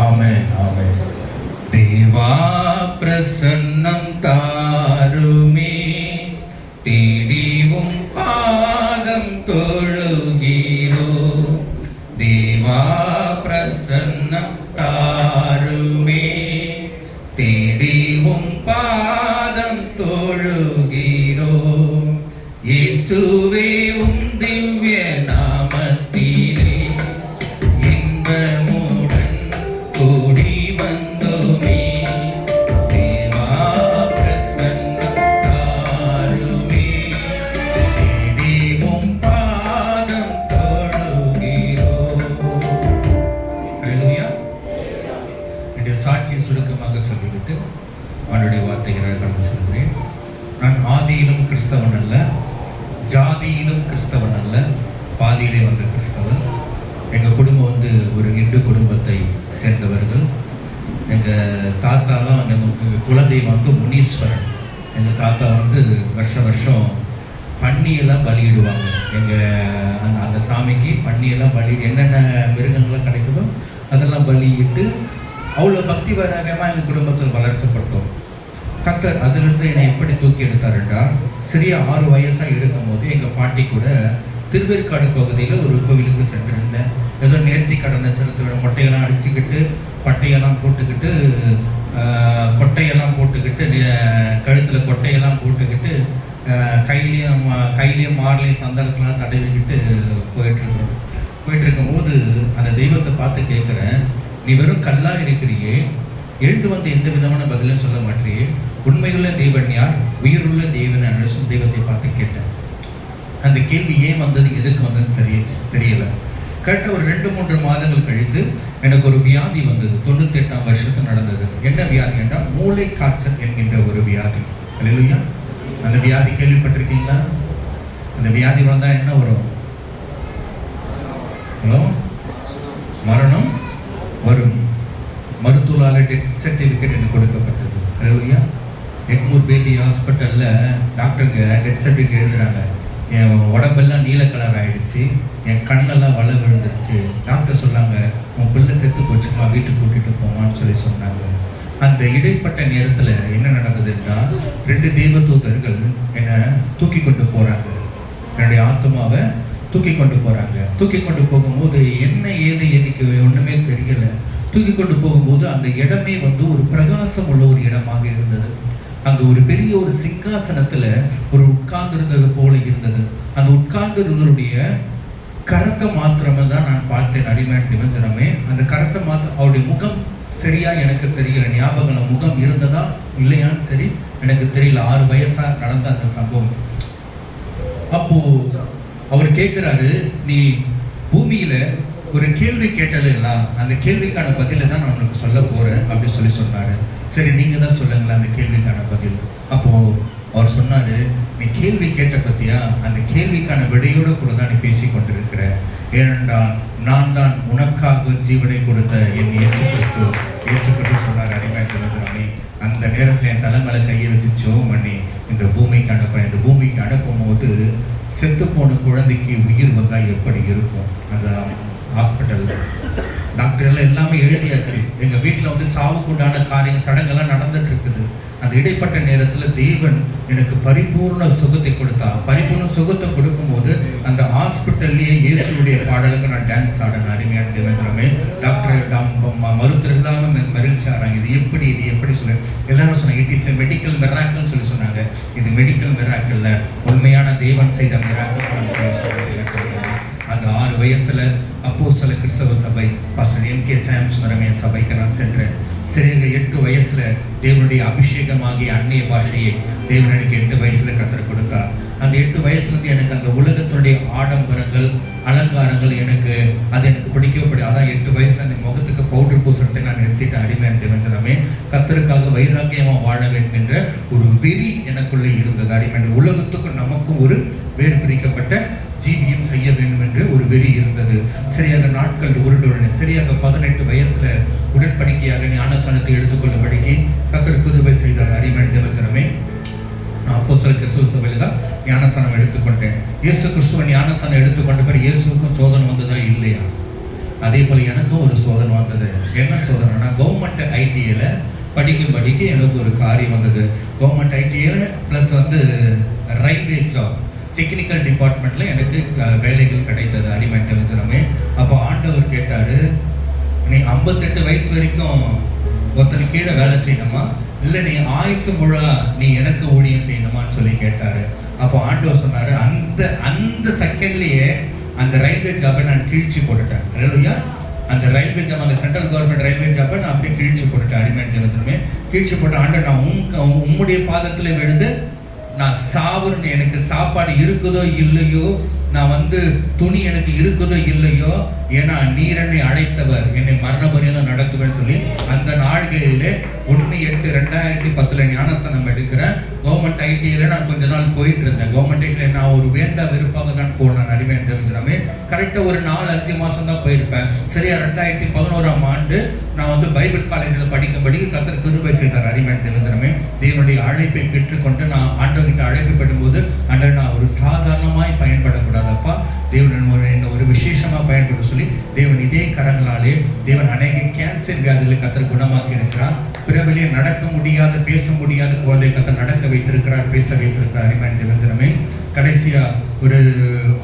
ஆமென் ஆமென். தேவா பிரசன்னம் தாருமே, தேடிவும் பாதம் தொழுகிறோ. தேவா பிரசன்னம் தாருமே, தேடிவும் பாதம் தொழுகிறோ. இயேசுவே உம் திவ்ய நாமத்திலே இன்பமுடன் கூடி வந்தோமே. தேவா பிரசன்னம் தாருமே, தேடிவும் பாதம் தொழுகிறோம். அல்லேலூயா. என்னுடைய சாட்சியை சுருக்கமாக சொல்லிவிட்டு அவனுடைய வார்த்தைகளை கடந்து சொல்கிறேன். நான் ஆதியிலும் கிறிஸ்தவன் அல்ல, ஜாதியிலும் கிறிஸ்தவன் அல்ல, பாதியிலே வந்த கிறிஸ்தவன். எங்கள் குடும்பம் ஒரு இந்து குடும்பத்தை சேர்ந்தவர்கள். எங்கள் தாத்தாலாம் எங்கள் குலதெய்வம் முனீஸ்வரன். எங்கள் தாத்தா வருஷம் பன்னியெல்லாம் பலியிடுவாங்க. எங்கள் அந்த சாமிக்கு பன்னியெல்லாம் பலி, என்னென்ன மிருகங்கள்லாம் கிடைக்குதோ அதெல்லாம் பலியிட்டு அவ்வளோ பக்தி வராகமாக எங்கள் குடும்பத்தில் வளர்க்கப்பட்டோம். கர்த்தர் அதிலிருந்து என்னை எப்படி தூக்கி எடுத்தார் என்றால், சிறிய 6 வயசாக இருக்கும் போது எங்கள் பாட்டி கூட திருவேற்காடு பகுதியில் ஒரு கோவிலுக்கு சென்றிருந்தேன். ஏதோ நேர்த்தி கடனை செலுத்த மொட்டையெல்லாம் அடிச்சுக்கிட்டு, பட்டையெல்லாம் போட்டுக்கிட்டு, கொட்டையெல்லாம் போட்டுக்கிட்டு, கழுத்தில் கொட்டையெல்லாம் போட்டுக்கிட்டு, கையிலையும் மார்லையும் சந்தனத்தெல்லாம் தடவிக்கிட்டு போயிட்டு இருக்கும்போது அந்த தெய்வத்தை பார்த்து கேட்குறேன், நீ வெறும் கல்லாக இருக்கிறியே, எழுந்து வந்து எந்த விதமான பதிலும் சொல்ல மாட்டியே, உண்மையுள்ள தேவன் யார், உயிருள்ள தேவன் அனுசும் தெய்வத்தை பார்த்து கேட்டேன். அந்த கேள்வி ஏன் வந்தது, எதுக்கு வந்தது சரி தெரியல. கரெக்டாக ஒரு 2-3 மாதங்கள் கழித்து எனக்கு ஒரு வியாதி வந்தது. 98ஆம் வருஷத்தில் நடந்தது. என்ன வியாதி என்றால் மூளை காய்ச்சல் என்கின்ற ஒரு வியாதி. அல்லேலூயா. அந்த வியாதி கேள்விப்பட்டிருக்கீங்களா? அந்த வியாதி வந்தால் என்ன வரும்? ஹலோ, மரணம் வரும். மருத்துவரால் டெத் சர்டிஃபிகேட் எனக்கு கொடுக்கப்பட்டது. அல்லேலூயா. எக்மூர் பேபி ஹாஸ்பிட்டலில் டாக்டருங்க டெத் சர்டிஃபிகேட் எழுதுறாங்க. என் உடம்பெல்லாம் நீல கலர் ஆகிடுச்சு, என் கண்ணெல்லாம் வள விழுந்துருச்சு. டாக்டர் சொன்னாங்க, உன் பிள்ளை செத்து போச்சுமா, வீட்டுக்கு கூட்டிகிட்டு போமான்னு சொன்னாங்க. அந்த இடைப்பட்ட நேரத்தில் என்ன நடந்தது என்றால், 2 தேவதூதர்கள் என்னை தூக்கி கொண்டு போகிறாங்க. என்னுடைய ஆத்மாவை தூக்கி கொண்டு போகிறாங்க. தூக்கி கொண்டு போகும்போது என்ன ஏது எனக்கு ஒன்றுமே தெரியலை. தூக்கி கொண்டு போகும்போது அந்த இடமே ஒரு பிரகாசம் உள்ள ஒரு இடமாக இருந்தது. அங்கே ஒரு பெரிய ஒரு சிங்காசனத்தில் ஒரு உட்கார்ந்திருந்தது போல இருந்தது. அந்த உட்கார்ந்திருந்தவருடைய கரத்தை மாத்திரமே தான் நான் பார்த்தேன். அடிமையான திவஞ்சனமே, அந்த கரத்தை அவருடைய முகம் சரியா எனக்கு தெரியல. ஞாபகம் முகம் இருந்ததா இல்லையான்னு சரி எனக்கு தெரியல. 6 வயசா நடந்த அந்த சம்பவம். அப்போ அவர் கேட்கிறாரு, நீ பூமியில ஒரு கேள்வி கேட்டல, அந்த கேள்விக்கான பதிலை தான் நான் உனக்கு சொல்ல போறேன் அப்படின்னு சொன்னாரு. சரி, நீங்க தான் சொல்லுங்களேன் அந்த கேள்விக்கான பதில். அப்போ அவர் சொன்னாரு, நீ கேள்வி கேட்ட பத்தியா, அந்த கேள்விக்கான விடையோடு கூட தான் நீ பேசி கொண்டிருக்கிற. ஏனென்றால் நான் தான் உனக்காக ஜீவனை கொடுத்த என் இயேசு கிறிஸ்து சொன்னார். அடிமையானே, அந்த நேரத்தில் என் தலைமையில கையை வச்சு ஜெபம் பண்ணி இந்த பூமிக்கு அனுப்புறேன். இந்த பூமிக்கு அனுப்பும் போது செத்து போன குழந்தைக்கு உயிர் வந்தா எப்படி இருக்கும்? அந்த ஹாஸ்பிட்டலில் டாக்டர் எல்லாமே எழுதியாச்சு. எங்கள் வீட்டில் சாவுக்குண்டான காரியம் சடங்கெல்லாம் நடந்துட்டு இருக்குது. அந்த இடைப்பட்ட நேரத்தில் தேவன் எனக்கு பரிபூர்ண சுகத்தை கொடுத்தார். பரிபூர்ண சுகத்தை கொடுக்கும்போது அந்த ஹாஸ்பிட்டல்லையே இயேசுடைய பாடலுக்கு நான் டான்ஸ் ஆடின. அருமையான தேவனே, டாக்டர் மருத்துவர் இல்லாமல் மகிழ்ச்சி ஆகிறாங்க. இது எப்படி சொல்ல எல்லாரும் சொன்னாங்க, இட் இஸ் எ மெடிக்கல் மிராக்கிள்னு சொன்னாங்க. இது மெடிக்கல் மிராக்கிள், உண்மையான தேவன் செய்த மிராக்கிள். அந்த 6 வயசுல அப்போஸ்தல கிறிஸ்தவ சபை பாஸ்டர் MK சாம்சன் சபைக்கு நான் சென்றேன். சிறிய 8 வயசுல தேவனுடைய அபிஷேகமாகிய அந்நிய பாஷையை தேவன் எனக்கு 8 வயசுல கற்றுக் கொடுத்தார். அந்த 8 வயசுலேருந்து எனக்கு அந்த உலகத்தினுடைய ஆடம்பரங்கள் அலங்காரங்கள் அது எனக்கு பிடிக்கப்படி. அதான் 8 வயசு அந்த முகத்துக்கு பவுடர் பூசுறதை நான் நிறுத்திட்டேன். அடிமையான தெரிஞ்சனமே, கர்த்தருக்காக வைராக்கியமா வாழ வேண்டும் என்ற ஒரு வெறி எனக்குள்ளே இருந்தது. அடிமையான உலகத்துக்கு நமக்கும் ஒரு வேறு பிரிக்கப்பட்ட ஜீவியம் செய்ய வேண்டும் என்று ஒரு வெறி இருந்தது. சரியாக நாட்கள் உருண்டுடனே சரியாக 18 வயசுல உடன்படிக்கையாக ஞானஸ்தானத்தை எடுத்துக்கொள்ளும்படிக்கு கர்த்தர் கிருபை செய்தார். அடிமையான தெரிஞ்சனமே, அப்போஸ்தலர் கிறிஸ்துவ சபையில தான் ஞானஸ்தானம் எடுத்துக்கொண்டேன். இயேசு கிறிஸ்துவ ஞானஸ்தானம் எடுத்துக்கொண்ட பிறகு இயேசுக்கும் சோதனை வந்ததா இல்லையா? அதே போல் எனக்கும் ஒரு சோதனை வந்தது. என்ன சோதனைனா, கவர்மெண்ட் ஐடிஐயில் படிக்க எனக்கு ஒரு காரியம் வந்தது. கவர்மெண்ட் ஐடிஐயில் ப்ளஸ் வந்து ரயில்வே ஜாப் டெக்னிக்கல் டிபார்ட்மெண்ட்டில் எனக்கு வேலைகள் கிடைத்தது. அறிமெண்டமே. அப்போ ஆண்டவர் கேட்டார், நீ 58 வயசு வரைக்கும் ஒருத்தனை கீழே வேலை செய்யணுமா, இல்லை நீ ஆயுசு முழா நீ எனக்கு ஊழியம் செய்யணுமான்னு சொல்லி கேட்டார். அப்போ ஆண்டவர் சொன்னார், அந்த செகண்ட்லேயே அந்த ரயில்வே ஜாபை நான் கிழிச்சு போட்டுட்டேன். இல்லையா, அந்த ரயில்வே ஜாப், அந்த சென்ட்ரல் கவர்மெண்ட் ரயில்வே ஜாபை நான் அப்படியே கிழிச்சு போட்டுட்டேன். அறிமெண்டமே கிழிச்சு போட்ட ஆண்டவர், நான் உம்முடைய பாதத்தில் விழுந்து நான் சாவுறேன்னு, எனக்கு சாப்பாடு இருக்குதோ இல்லையோ, நான் வந்து துணி எனக்கு இருக்குதோ இல்லையோ, ஏன்னா நீர் என்னை அழைத்தவர், என்னை மரண பரியந்தம் நடத்துவேன்னு சொல்லி அந்த நாள்களிலே 1/8/2010 ஞானஸ்தானம் எடுக்கிறேன். கவர்மெண்ட் ஐடிஐயில் நான் கொஞ்ச நாள் போயிட்டு இருந்தேன். கவர்மெண்ட் ஐடியில் நான் ஒரு வேண்டா விருப்பாக தான் போனேன். அறிவேன் தெரிஞ்சுமே கரெக்டாக ஒரு 4-5 மாதம் தான் போயிருப்பேன். சரியா 2011ஆம் ஆண்டு நான் வந்து பைபிள் காலேஜில் படிக்கும்படி கர்த்தர் கிருபை செய்தார். அறிவேன் தெரிஞ்சுமே தேவனுடைய அழைப்பை பெற்றுக்கொண்டு நான் ஆண்டவர்கிட்ட அழைக்கப்படும் போது, ஆண்டவர் நான் ஒரு சாதாரணமாய் பயன்படக்கூடாதப்பா, தேவன் என்ன ஒரு விசேஷமாக பயன்பட சொல்லி தேவன் இதே கரங்களாலே தேவன் அநேக கேன்சர் வியாதிகளை கர்த்தர் குணமாக்கி இருக்கிறார். பிறவிலே நடக்க முடியாத, பேச முடியாத குழந்தை கர்த்தர் நடக்க வைத்திருக்கிறார், பேச வைத்திருக்கிறார். அறிவான் தெரிஞ்சிடமே கடைசியா ஒரு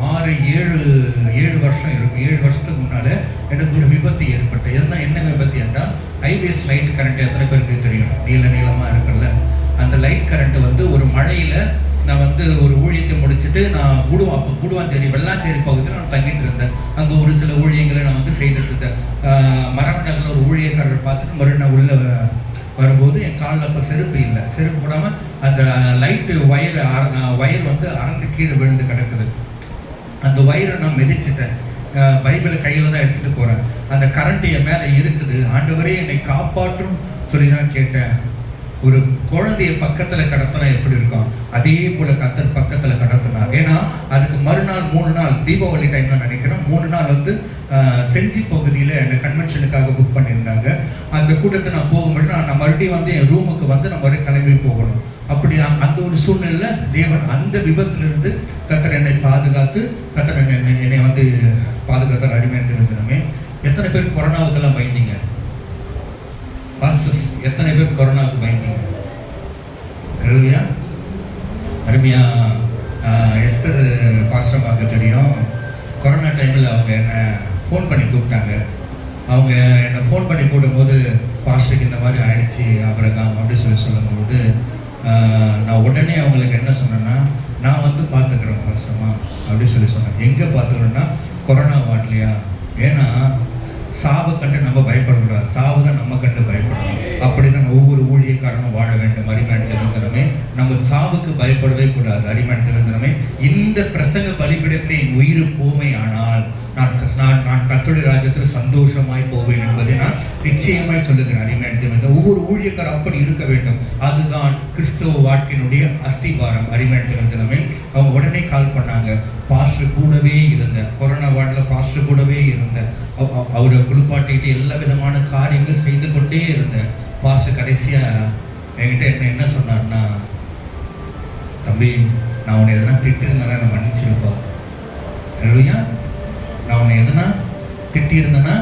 6-7 வருஷம் இருக்கும். 7 வருஷத்துக்கு முன்னால எனக்கு ஒரு விபத்து ஏற்பட்டது. என்ன விபத்து என்றால், ஹைவேஸ் லைட் கரண்ட் எத்தனை பேருக்கு தெரியும், நீளமா இருக்குல்ல, அந்த லைட் கரண்ட் வந்து ஒரு மழையில நான் வந்து ஒரு ஊழியத்தை முடிச்சுட்டு நான் கூடுவாஞ்சேரி வெள்ளாஞ்சேரி பகுதியில் நான் தங்கிட்டு இருந்தேன். அங்கே ஒரு சில ஊழியங்களை நான் வந்து செய்துட்டு இருந்தேன். மரவநகரில் ஒரு ஊழியக்காரர் பார்த்துட்டு மறுநாள் நான் உள்ள வரும்போது என் காலில் அப்போ செருப்பு இல்லை. செருப்பு போடாமல் அந்த லைட்டு வயர் வந்து அறந்து கீழே விழுந்து கிடக்குது. அந்த வயரை நான் மிதிச்சிட்டேன். பைபிளை கையில் தான் எடுத்துகிட்டு போகிறேன். அந்த கரண்ட் என் மேலே இருக்குது. ஆண்டவரே என்னை காப்பாற்றும் சொல்லி தான் கேட்டேன். ஒரு குழந்தைய பக்கத்தில் கடத்தினா எப்படி இருக்கும், அதே போல கர்த்தர் பக்கத்தில் கடத்தினார். ஏன்னா அதுக்கு மறுநாள் 3 நாள் தீபாவளி டைம்ல நினைக்கிறேன், 3 நாள் வந்து செஞ்சி பகுதியில் என்னை கன்வென்ஷனுக்காக புக் பண்ணியிருந்தாங்க. அந்த கூட்டத்தை நான் போகும்போது நான் மறுபடியும் வந்து என் ரூமுக்கு வந்து நான் மறுபடியும் கிளம்பி போகணும். அப்படி அந்த ஒரு சூழ்நிலையில் தேவன் அந்த விபத்திலிருந்து கர்த்தர் என்னை பாதுகாத்து, கர்த்தர் என்னை வந்து பாதுகாத்தார். அருமையான தெரிஞ்சனமே, எத்தனை பேர் கொரோனாவுக்கெல்லாம் பயந்தீங்க? பாஸ்டர்ஸ் எத்தனை பேர் கொரோனாவுக்கு பயந்தீங்க? அருமையா எஸ்தர் பாஸ்டர்மாக்கு தெரியும். கொரோனா டைமில் அவங்க என்னை ஃபோன் பண்ணி கூப்பிட்டாங்க. அவங்க என்னை ஃபோன் பண்ணி கூடும்போது, பாஸ்டருக்கு இந்த மாதிரி ஆயிடுச்சு அபிரகாம் அப்படின்னு சொல்லும்போது, நான் உடனே அவங்களுக்கு என்ன சொன்னேன்னா, நான் வந்து பார்த்துக்கிறேன் பாஸ்டர்மா அப்படின்னு சொன்னேன். எங்கே பார்த்துக்கிறேன்னா, கொரோனா வார்ட்லையா? ஏன்னா சாவை கண்டு நம்ம பயப்படக்கூடாது, சாவு தான் நம்ம கண்டு பயப்படணும். அப்படிதான் ஒவ்வொரு ஊழியக்காரனும் வாழ வேண்டும். அரிமான் தெரிஞ்சனமே, நம்ம சாவுக்கு பயப்படவே கூடாது. அரிமான் தெரிஞ்சனமே, இந்த பிரசங்க பலிபீடத்திலே என் உயிர் போமை ஆனால் நான் கர்த்தருடைய ராஜ்யத்தில் சந்தோஷமாய் போவேன் என்பதை நான் நிச்சயமாய் சொல்லுகிறேன். அரிமான் தெரிஞ்ச ஒவ்வொரு ஊழியக்காரர் அப்படி இருக்க வேண்டும். அதுதான் கிறிஸ்தவ வாழ்க்கையினுடைய அஸ்திபாரம். அரிமான் தெரிஞ்சனமே, அவங்க உடனே கால் பண்ணாங்க. பாஸ்டர் கூடவே இருந்தேன், கொரோனா வார்டில் பாஸ்டர் கூடவே இருந்தேன். அவரை குளிப்பாட்டிட்டு எல்லா விதமான காரியங்களும் செய்து கொண்டே இருந்தேன். பாஸ்டர் கடைசியா என்கிட்ட என்ன சொன்னார்னா, தம்பி நான் உன்னை எதனா திட்டிருந்தேன்னா நான் மன்னிச்சிருப்பா. இல்லையா, நான் உன்னை எதனா திட்டியிருந்தேன்னா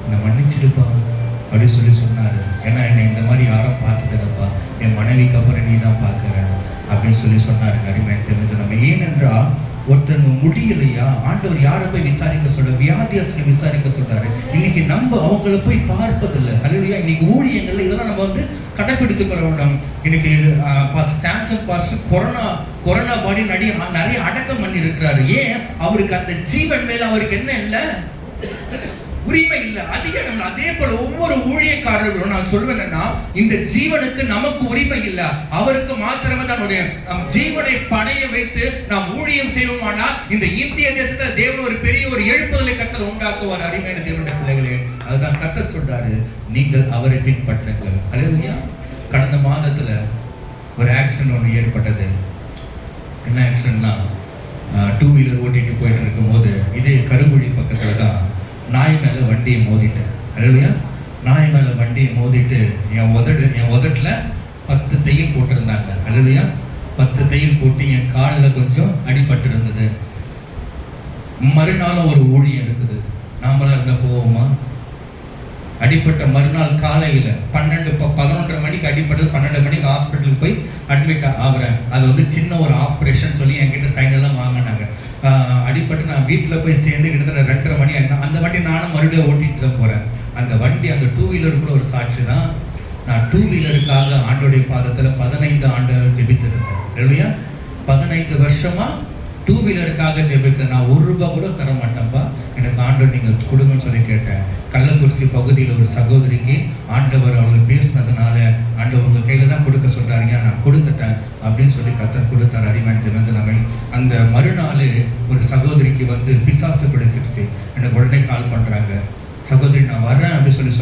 என்னை மன்னிச்சிருப்பா அப்படின்னு சொன்னார். ஏன்னா என்னை இந்த மாதிரி யாரும் பார்த்துட்டதப்பா, என் மனைவிக்கு அப்புறம் நீ தான் பார்க்குற அப்படின்னு சொன்னார். அருமையான தெரிஞ்சு நம்ம ஏனென்றால் ஒருத்தங்க முடியலையா, ஆண்டவர் யாரை போய் விசாரிக்க சொல்ற, வியாதியஸ்களை விசாரிக்க சொல்றாரு. இன்னைக்கு நம்ம அவங்கள போய் பார்ப்பதில்லை. அல்லையா, இன்னைக்கு ஊழியங்கள்ல இதெல்லாம் நம்ம வந்து கடைப்பிடித்துக் கொள்ள வேண்டும். இன்னைக்கு சாம்சங் பாஸ்டர் கொரோனா பாடி நிறைய அடக்கம் பண்ணி இருக்கிறாரு. ஏன்? அவருக்கு அந்த ஜீவன் மேல அவருக்கு என்ன இல்லை, உரிமை இல்லை, அதிகாரம். அதே போல ஒவ்வொரு ஊழியக்காரர்களும் நான் சொல்வேன்னா, இந்த ஜீவனுக்கு நமக்கு உரிமை இல்லை, அவருக்கு மாத்திரமே தன்னுடைய ஜீவனை பணைய வைத்து நாம் ஊழியம் செய்வோமானால் இந்த இந்திய தேசத்துல தேவன் ஒரு பெரிய ஒரு எழுப்புதலை கர்த்தர் உண்டாக்குவார். அருமையான தேவனுடைய பிள்ளைகளே, அதுதான் கர்த்தர் சொல்றாரு, நீங்கள் அவரை பின்பற்றுங்கள். அல்லேலூயா. கடந்த மாதத்துல ஒரு ஆக்சிடென்ட் ஒன்று ஏற்பட்டது. என்ன ஆக்சிடென்ட்னா, 2 வீலர் ஓட்டிட்டு போயிட்டு இருக்கும் போது இதே கருங்குழி பக்கத்துல தான் நாய் மேலே வண்டியை மோதிட்டேன். இல்லையா, நாய் மேலே வண்டியை மோதிட்டு என் உதட்டில் 10 தையல் போட்டிருந்தாங்க. இல்லையா, 10 தையல் போட்டு என் காலில் கொஞ்சம் அடிபட்டு இருந்தது. மறுநாளும் ஒரு ஊழியம் இருக்குது. நாமளா இருந்தா போவோமா? அடிப்பட்ட மறுநாள் காலையில் 11:30 மணிக்கு அடிப்பட்டது. 12 மணிக்கு ஹாஸ்பிட்டலுக்கு போய் அட்மிட் ஆகுறேன். அது வந்து சின்ன ஒரு ஆப்ரேஷன் சொல்லி என்கிட்ட சைன் எல்லாம் வாங்கினாங்க. அடிப்பட்டு நான் வீட்டில் போய் சேர்ந்து கிட்டத்தட்ட 2:30 மணி ஆகிடும். அந்த வண்டி நானும் மறுபடியும் ஓட்டிகிட்டு தான் போகிறேன். அந்த வண்டி, அந்த 2 வீலர் கூட ஒரு சாட்சி தான். நான் 2 வீலருக்காக ஆண்டோடைய பாதத்தில் 15 ஆண்டுகள் ஜெபித்திருக்கேன். இல்லையா? 15 வருஷமா 2 வீலருக்காக ஜெபிச்சேன். நான் 1 ரூபாய் கூட தர மாட்டேன்ப்பா, எனக்கு ஆண்டவர் நீங்கள் கொடுங்கன்னு சொல்லி கேட்டேன். கள்ளக்குறிச்சி பகுதியில் ஒரு சகோதரிக்கு ஆண்டவர் அவர்கள் பேசினதுனால ஆண்டவர் உங்கள் கையில் தான் கொடுக்க சொல்கிறாருங்க, நான் கொடுத்துட்டேன் அப்படின்னு சொல்லி கர்த்தர் கொடுத்தார். அறிவான் தெரிஞ்சனாமே அந்த மறுநாள் ஒரு சகோதரிக்கு வந்து பிசாசு பிடிச்சிருச்சு. எனக்கு உடனே கால் பண்ணுறாங்க, சகோதரி நான் வரேன் அப்படின்னு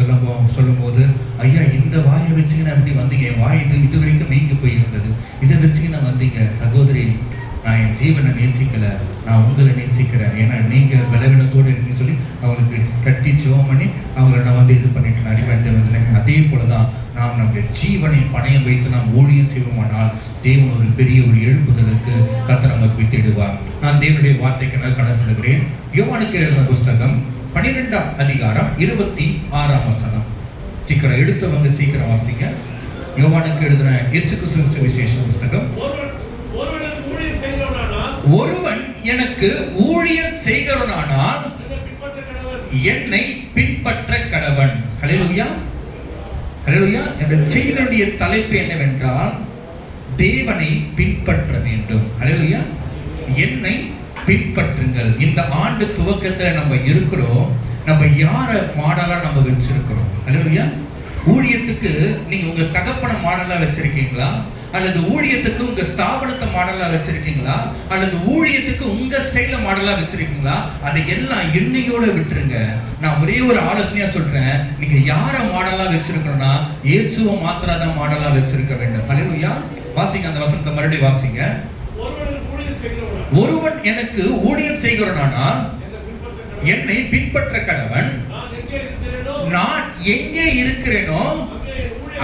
சொல்லும்போது, ஐயா இந்த வாயை வச்சுக்கின எப்படி வந்தீங்க? என் வாய் இது வரைக்கும் வீங்கி போயிருந்தது, இதை வச்சுக்கின வந்தீங்க. சகோதரி, நான் என் ஜீவனை நேசிக்கலை, நான் உங்களை நேசிக்கிறேன், ஏன்னா நீங்கள் பலவீனத்தோடு இருக்குன்னு சொல்லி அவங்களுக்கு கட்டி ஜெபம் பண்ணி அவங்கள நான் வந்து இது பண்ணிட்டேன். அறிவாய்த்து அதே போல தான் நாம் நம்முடைய ஜீவனை பணயம் வைத்து நாம் ஊழியம் செய்வோமானால் தேவன் ஒரு பெரிய ஒரு எழுப்புதலுக்கு கர்த்தர் நமக்கு வித்திடுவார். நான் தேவனுடைய வார்த்தைக்கு நான் கடன் சொல்லுகிறேன். யோவானுக்கு எழுதின புஸ்தகம் 12ஆம் அதிகாரம் 26ஆம் வசனம். சீக்கிரம் எடுத்தவங்க சீக்கிரம் வாசிங்க. யோவானுக்கு எழுதின இயேசு கிறிஸ்து சுவிசேஷ புஸ்தகம். ஒருவன் எனக்கு ஊழியம் செய்கிறவனானால் என்னை பின்பற்ற கடவன். ஹல்லேலூயா, ஹல்லேலூயா. இந்த செய்தியுடைய தலைப்பு என்னவென்றால் தேவனை பின்பற்ற வேண்டும். ஹல்லேலூயா. என்னை பின்பற்றுங்கள். இந்த ஆண்டு துவக்கத்தில் நம்ம இருக்கிறோம். நம்ம யாரை மாடலா நம்ம வச்சிருக்கிறோம்? ஹல்லேலூயா. ஊழியத்துக்கு நீங்க உங்க தகப்பனை மாடலா வச்சிருக்கீங்களா? அல்லது ஊழியத்துக்கு உங்க ஸ்தாபனத்தை மாடலா வச்சிருக்கீங்களா? அல்லது ஊழியத்துக்கு உங்க ஸ்டைல மாடலா வச்சிருக்கீங்களா? அதை எல்லாம் எண்ணிக்கையோட விட்டுருங்க. நான் ஒரே ஒரு ஆலோசனையா சொல்றேன், நீங்க யார மாடலா வச்சிருக்கணும்னா இயேசுவை மாத்திரதான் மாடலா வச்சிருக்க வேண்டும். ஹல்லேலூயா. வாசிங்க அந்த வசனத்தை மறுபடியும் வாசிங்க. ஒருவன் எனக்கு ஊழியம் செய்கிறவனானால் என்னை பின்பற்ற கடவன். நான் எங்கே இருக்கிறேனோ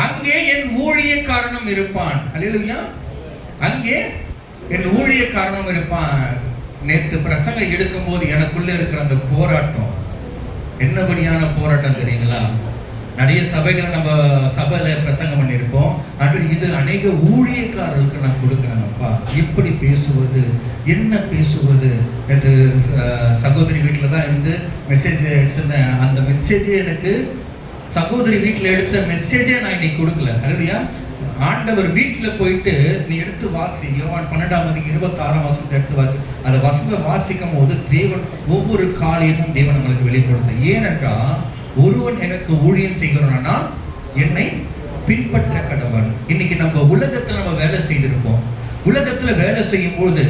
அங்கே என் ஊழியக்காரனும் இருப்பான். ஹல்லேலூயா. அங்கே என் ஊழியக்காரனும் இருப்பான். நேத்து பிரசங்கம் எடுக்கும் போது எனக்குள்ள இருக்கிற அந்த போராட்டம் என்னபடியான போராட்டம் தெரியுங்களா? நிறைய சபைகளை நம்ம சபையில பிரசங்கம் பண்ணியிருப்போம். அது இது அநேக ஊழியக்காரர்களுக்கு நான் கொடுக்குறேன்ப்பா, எப்படி பேசுவது, என்ன பேசுவது. நேற்று சகோதரி வீட்டில் தான் இருந்து மெசேஜ் எடுத்திருந்தேன். அந்த மெசேஜே எனக்கு சகோதரி வீட்டில் எடுத்த மெசேஜே நான் இன்னைக்கு கொடுக்கல. ஹல்லேலூயா. ஆண்டவர் வீட்டில் போயிட்டு நீ எடுத்து வாசி. யோவான் 12:26 வசனத்தை எடுத்து வாசி. அந்த வசனத்தை வாசிக்கும் போது தேவன் ஒவ்வொரு காலையும் தேவன் நம்மளுக்கு வெளிப்படுத்த. ஏனென்றால் ஒருவன் எனக்கு ஊழியம் செய்கிறவனால் என்னை பின்பற்ற கடவன். இன்னைக்கு நம்ம உலகத்துல நம்ம வேலை செய்திருப்போம். உலகத்துல வேலை செய்யும் போது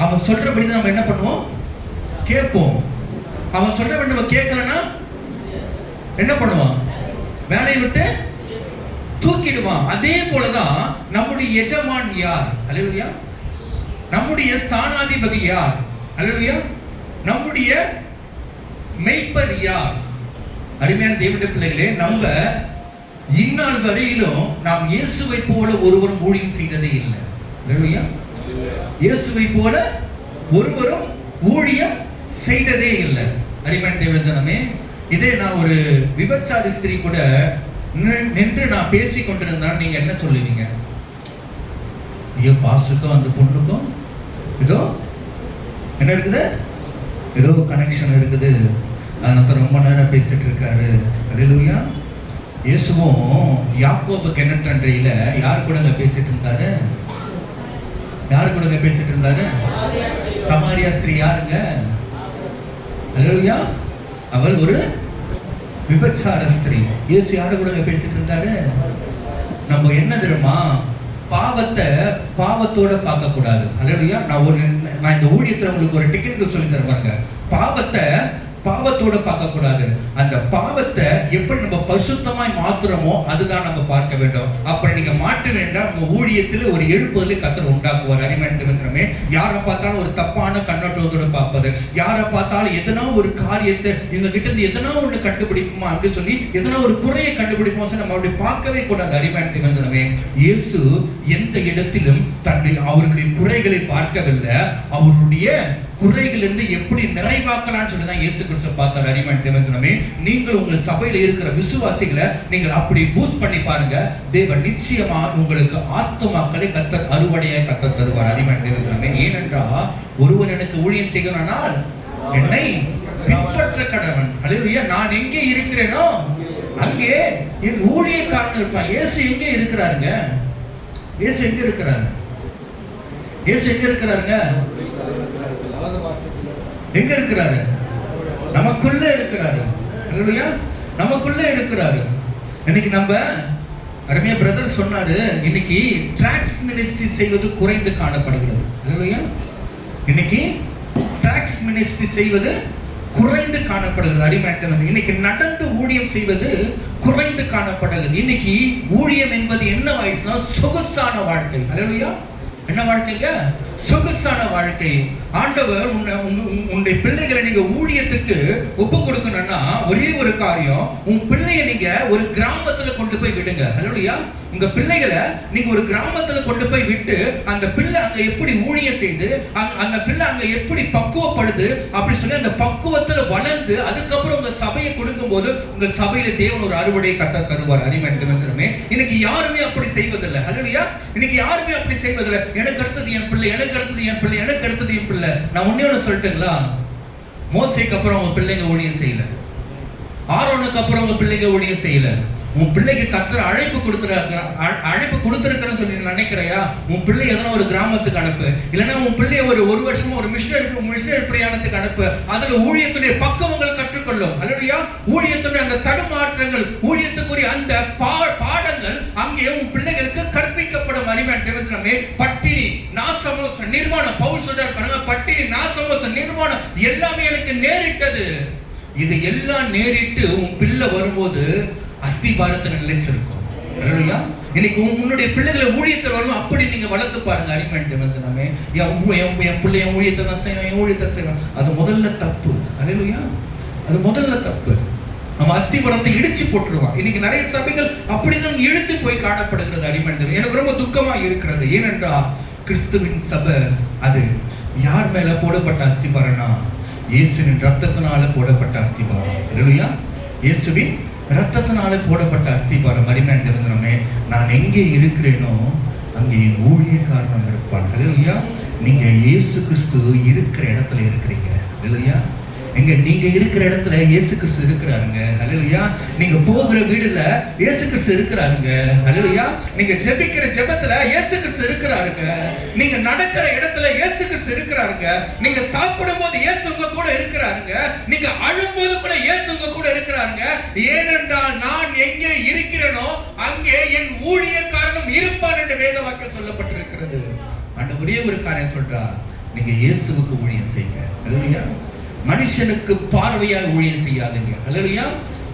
அவன் சொல்றபடி நம்ம என்ன பண்ணுவோம்? கேட்போம். அவன் சொல்றபடி நம்ம கேட்கலன்னா என்ன பண்ணுவான்? வேலையை விட்டு தூக்கிடுவான். அதே போலதான் நம்முடைய எஜமான் யார்? ஹல்லேலூயா. நம்முடைய ஸ்தானாதிபதி யார்? ஹல்லேலூயா. நம்முடைய மெய்ப்பர் யார்? அருமையான தேவனுடைய பிள்ளைகளே, நம்ம இந்நாள் வரையிலும் நாம் இயேசுவை போல ஒருவரும் ஊழியம் செய்ததே இல்லை. ஹல்லேலூயா. இயேசுவை போல ஒருவரும் ஊழியம் செய்ததே இல்லை. அருமையான தேவஜனமே, இதே நான் ஒரு விபச்சாரி ஸ்திரீ கூட நின்று நான் பேசி கொண்டிருந்தேன், நீங்க என்ன சொல்லுவீங்க? ஐயோ, பாஸ்டருக்கும் அந்த பொண்ணுக்கும் ஏதோ என்ன இருக்குது, ஏதோ கனெக்ஷன் இருக்குது, அதனால ரொம்ப நேரம் பேசிட்டு இருக்காரு. ஹல்லேலூயா. இயேசுவும் யாக்கோபு கிணற்றண்டையில யாரு கூடங்க பேசிட்டு இருந்தாரு? யாரு கூடங்க பேசிட்டு இருந்தாரு? சமாரியா ஸ்திரீ யாருங்க? ஹல்லேலூயா. அவள் ஒரு விபச்சார ஸ்திரீ. இயேசு யாரு கூடங்க பேசிட்டு இருந்தாரு? நம்ம என்ன தெரியுமா, பாவத்தை பாவத்தோட பார்க்க கூடாது. ஹல்லேலூயா. நான் இந்த ஊழியத்துல உங்களுக்கு ஒரு டெக்னிக்கல் சொல்லி தர பாருங்க. பாவத்தை பாவத்தோட பார்க்க கூடாது. அந்த பாவத்தை எப்படி நம்ம பரிசுத்தமாய் மாத்துறோமோ அதுதான் நம்ம பார்க்க வேண்டும். அப்படி நீங்க மாற்ற வேண்டாம். உங்க ஊழியத்தில் ஒரு எழுப்புதலை கர்த்தர் உண்டாக்குவார். அறிமுகமே யாரை பார்த்தாலும் ஒரு தப்பான கண்ணோட்டத்தோட பார்ப்பது, யாரை பார்த்தாலும் எதனா ஒரு காரியத்தை இவங்க கிட்ட இருந்து எதனா ஒண்ணு கண்டுபிடிப்போமா அப்படின்னு சொல்லி எதனா ஒரு குறையை கண்டுபிடிப்போம் நம்ம அப்படி பார்க்கவே கூடாது. அறிமுகமே இயேசு எந்த இடத்திலும் அவர்களுடைய குறைகளை பார்க்கவில்லை, அவருடைய குறைகளிலிருந்து எப்படி நிறைவாக்கலாம்னு சொல்லி தான் இயேசு கிறிஸ்து பார்த்தார். அருமையான தேவனே, நீங்கள் உங்கள் சபையில இருக்கிற விசுவாசிகளை நீங்கள் அப்படி பூஸ்ட் பண்ணி பாருங்க. தேவன் நிச்சயமா உங்களுக்கு ஆத்துமாக்களை கர்த்தர் அறுவடையாய் கர்த்தர் தருவார். அருமையான தேவனே, ஏனென்றால் ஒருவன் எனக்கு ஊழியம் செய்கிறானால் என்னை பின்பற்ற கடவன். அல்லேலூயா. நான் எங்கே இருக்கிறேனோ அங்கே என் ஊழியக்காரன் இருப்பான். இயேசு எங்கே இருக்கிறாருங்க? இயேசு எங்க இருக்கிறாரு? இயேசு எங்க இருக்கிறாருங்க? எங்க இருக்கிறாரு? நமக்குள்ள இருக்கிறாரு. அல்லேலூயா. நமக்குள்ள இருக்கிறாரு. இன்னைக்கு நம்ம அருமையா பிரதர் சொன்னாரு, இன்னைக்கு டிராக்ஸ் மினிஸ்ட்ரி செய்வது குறைந்து காணப்படுகிறது. அல்லேலூயா. இன்னைக்கு டிராக்ஸ் மினிஸ்ட்ரி செய்வது குறைந்து காணப்படுகிறது. அருமையான இன்னைக்கு நடந்து ஊழியம் செய்வது குறைந்து காணப்படுகிறது. இன்னைக்கு ஊழியம் என்பது என்ன ஆயிடுச்சுன்னா சொகுசான வாழ்க்கை. அல்லேலூயா. என்ன வாழ்க்கைங்க? சொகுசான வாழ்க்கை. ஆண்டவர் உன்னுடைய பிள்ளைகளை நீங்க ஊழியத்துக்கு ஒப்பு கொடுக்கணும்னா ஒரே ஒரு காரியம், உன் பிள்ளைய நீங்க ஒரு கிராமத்துல கொண்டு போய் விடுங்க. அல்லேலூயா. உங்க பிள்ளைகளை நீங்க ஒரு கிராமத்துல கொண்டு போய் விட்டு அந்த பிள்ளை அங்க எப்படி ஊழியம் செய்து அந்த பிள்ளை அங்க எப்படி பக்குவப்படுது அப்படி சொல்லி அந்த பக்குவத்துல வளர்ந்து அதுக்கப்புறம் உங்க சபையை கொடுக்கும் போது உங்க சபையில தேவன் ஒரு அறுவடையை கர்த்தர் தருவார். அருமையானவர்களே, இன்னைக்கு யாருமே அப்படி செய்வதில்லை. அல்லேலூயா. இன்னைக்கு யாருமே அப்படி செய்வதில்லை. எனக்கு அடுத்தது என் பிள்ளை, எனக்கு அடுத்தது என் பிள்ளை, எனக்கு அடுத்தது என் பிள்ளை. நான் ஒன்னே சொல்லிட்டேங்களா, மோசேக்கு அப்புறம் உங்க பிள்ளைங்க ஊழியம் செய்யல, ஆரோனுக்கு அப்புறம் உங்க பிள்ளைங்க ஊழியம் செய்யல. உன் பிள்ளைக்கு கர்த்தர் அழைப்பு கொடுத்திருக்கிறேன்னு சொல்லி நினைக்கிறையா? உன் பிள்ளை எதனா ஒரு கிராமத்துக்கு அனுப்பு, இல்லைன்னா உன் பிள்ளைய ஒரு வருஷமா ஒரு மிஷனரி பிரயாணத்துக்கு அனுப்பு. அதுல ஊழியத்துடைய பக்குவங்கள் கற்றுக்கொள்ளும். அல்லேலூயா. ஊழியத்துடைய அந்த தடுமாற்றங்கள், ஊழியத்துக்குரிய அந்த பாடங்கள் அங்கே உன் பிள்ளைகளுக்கு கற்பிக்கப்படும். அருமையான தேவனே, பட்டினி நாசமோசம் நிர்வாணம், பவுல் சொல்றார் பாருங்க, பட்டினி நாசமோசம் நிர்வாணம் எல்லாமே எனக்கு நேரிட்டது. இது எல்லாம் நேரிட்டு உன் பிள்ளை வரும்போது அஸ்திபாரத்தில் நிலைச்சிருக்கும். அல்லேலூயா. இன்னைக்கு உன்னுடைய பிள்ளைகளை ஊழியத்தில் வரும் அப்படி நீங்க வளர்த்து பாருங்க. அருமையானவர்களே, என் பிள்ளை என் ஊழியத்தை தான் செய்வேன், என் ஊழியத்தை செய்வேன். அது முதல்ல தப்பு. அல்லேலூயா. அது முதல்ல தப்பு. நம்ம அஸ்திபாரத்தை இடிச்சு போட்டுருவான். இன்னைக்கு நிறைய சபைகள் அப்படிதான் இழுத்து போய் காணப்படுகிறது. அருமையானவர்களே, எனக்கு ரொம்ப துக்கமா இருக்கிறது. ஏனென்றால் கிறிஸ்துவின் சபை அது யார் மேல போடப்பட்ட அஸ்திபாரம்னா இயேசுவின் ரத்தத்தினால போடப்பட்ட அஸ்திபாரம். அல்லேலூயா. இயேசுவின் ரத்தத்தினால போடப்பட்ட அஸ்திபாரம். அருமையான தேவனே, நான் எங்கே இருக்கிறேனோ அங்கே என் ஊழியக்காரன் இருப்பான். அல்லேலூயா. நீங்க இயேசு கிறிஸ்து இருக்கிற இடத்துல இருக்கிறீங்க. அல்லேலூயா. எங்க நீங்க இருக்கிற இடத்துல இயேசு கிறிஸ்து இருக்கிறாருங்க. அல்லேலூயா. நீங்க போகிற வீடுல இயேசு கிறிஸ்து இருக்கிறாருங்க. அல்லேலூயா. நீங்க ஜெபிக்கிற ஜெபத்துல இயேசு கிறிஸ்து இருக்கிறாருங்க. நீங்க நடக்கிற இடத்துல இயேசு கிறிஸ்து இருக்கிறாருங்க. நீங்க சாப்பிடும்போது இயேசு உங்க கூட இருக்கிறாருங்க. நீங்க அழும்போது கூட இயேசு உங்க கூட இருக்கிறாருங்க. ஏனென்றால் நான் எங்கே இருக்கிறேனோ அங்கே என் ஊழியக்காரனும் இருப்பான் என்று வேத வாக்கியம் சொல்லப்பட்டிருக்கிறது. அந்த ஒரே ஒரு காரியம் சொல்றா, நீங்க இயேசுவுக்கு ஊழியம் செய்யுங்க. அல்லேலூயா. மனுஷனுக்கு பார்வையால் ஊழியம் செய்யாதீங்க. அல்லேலூயா.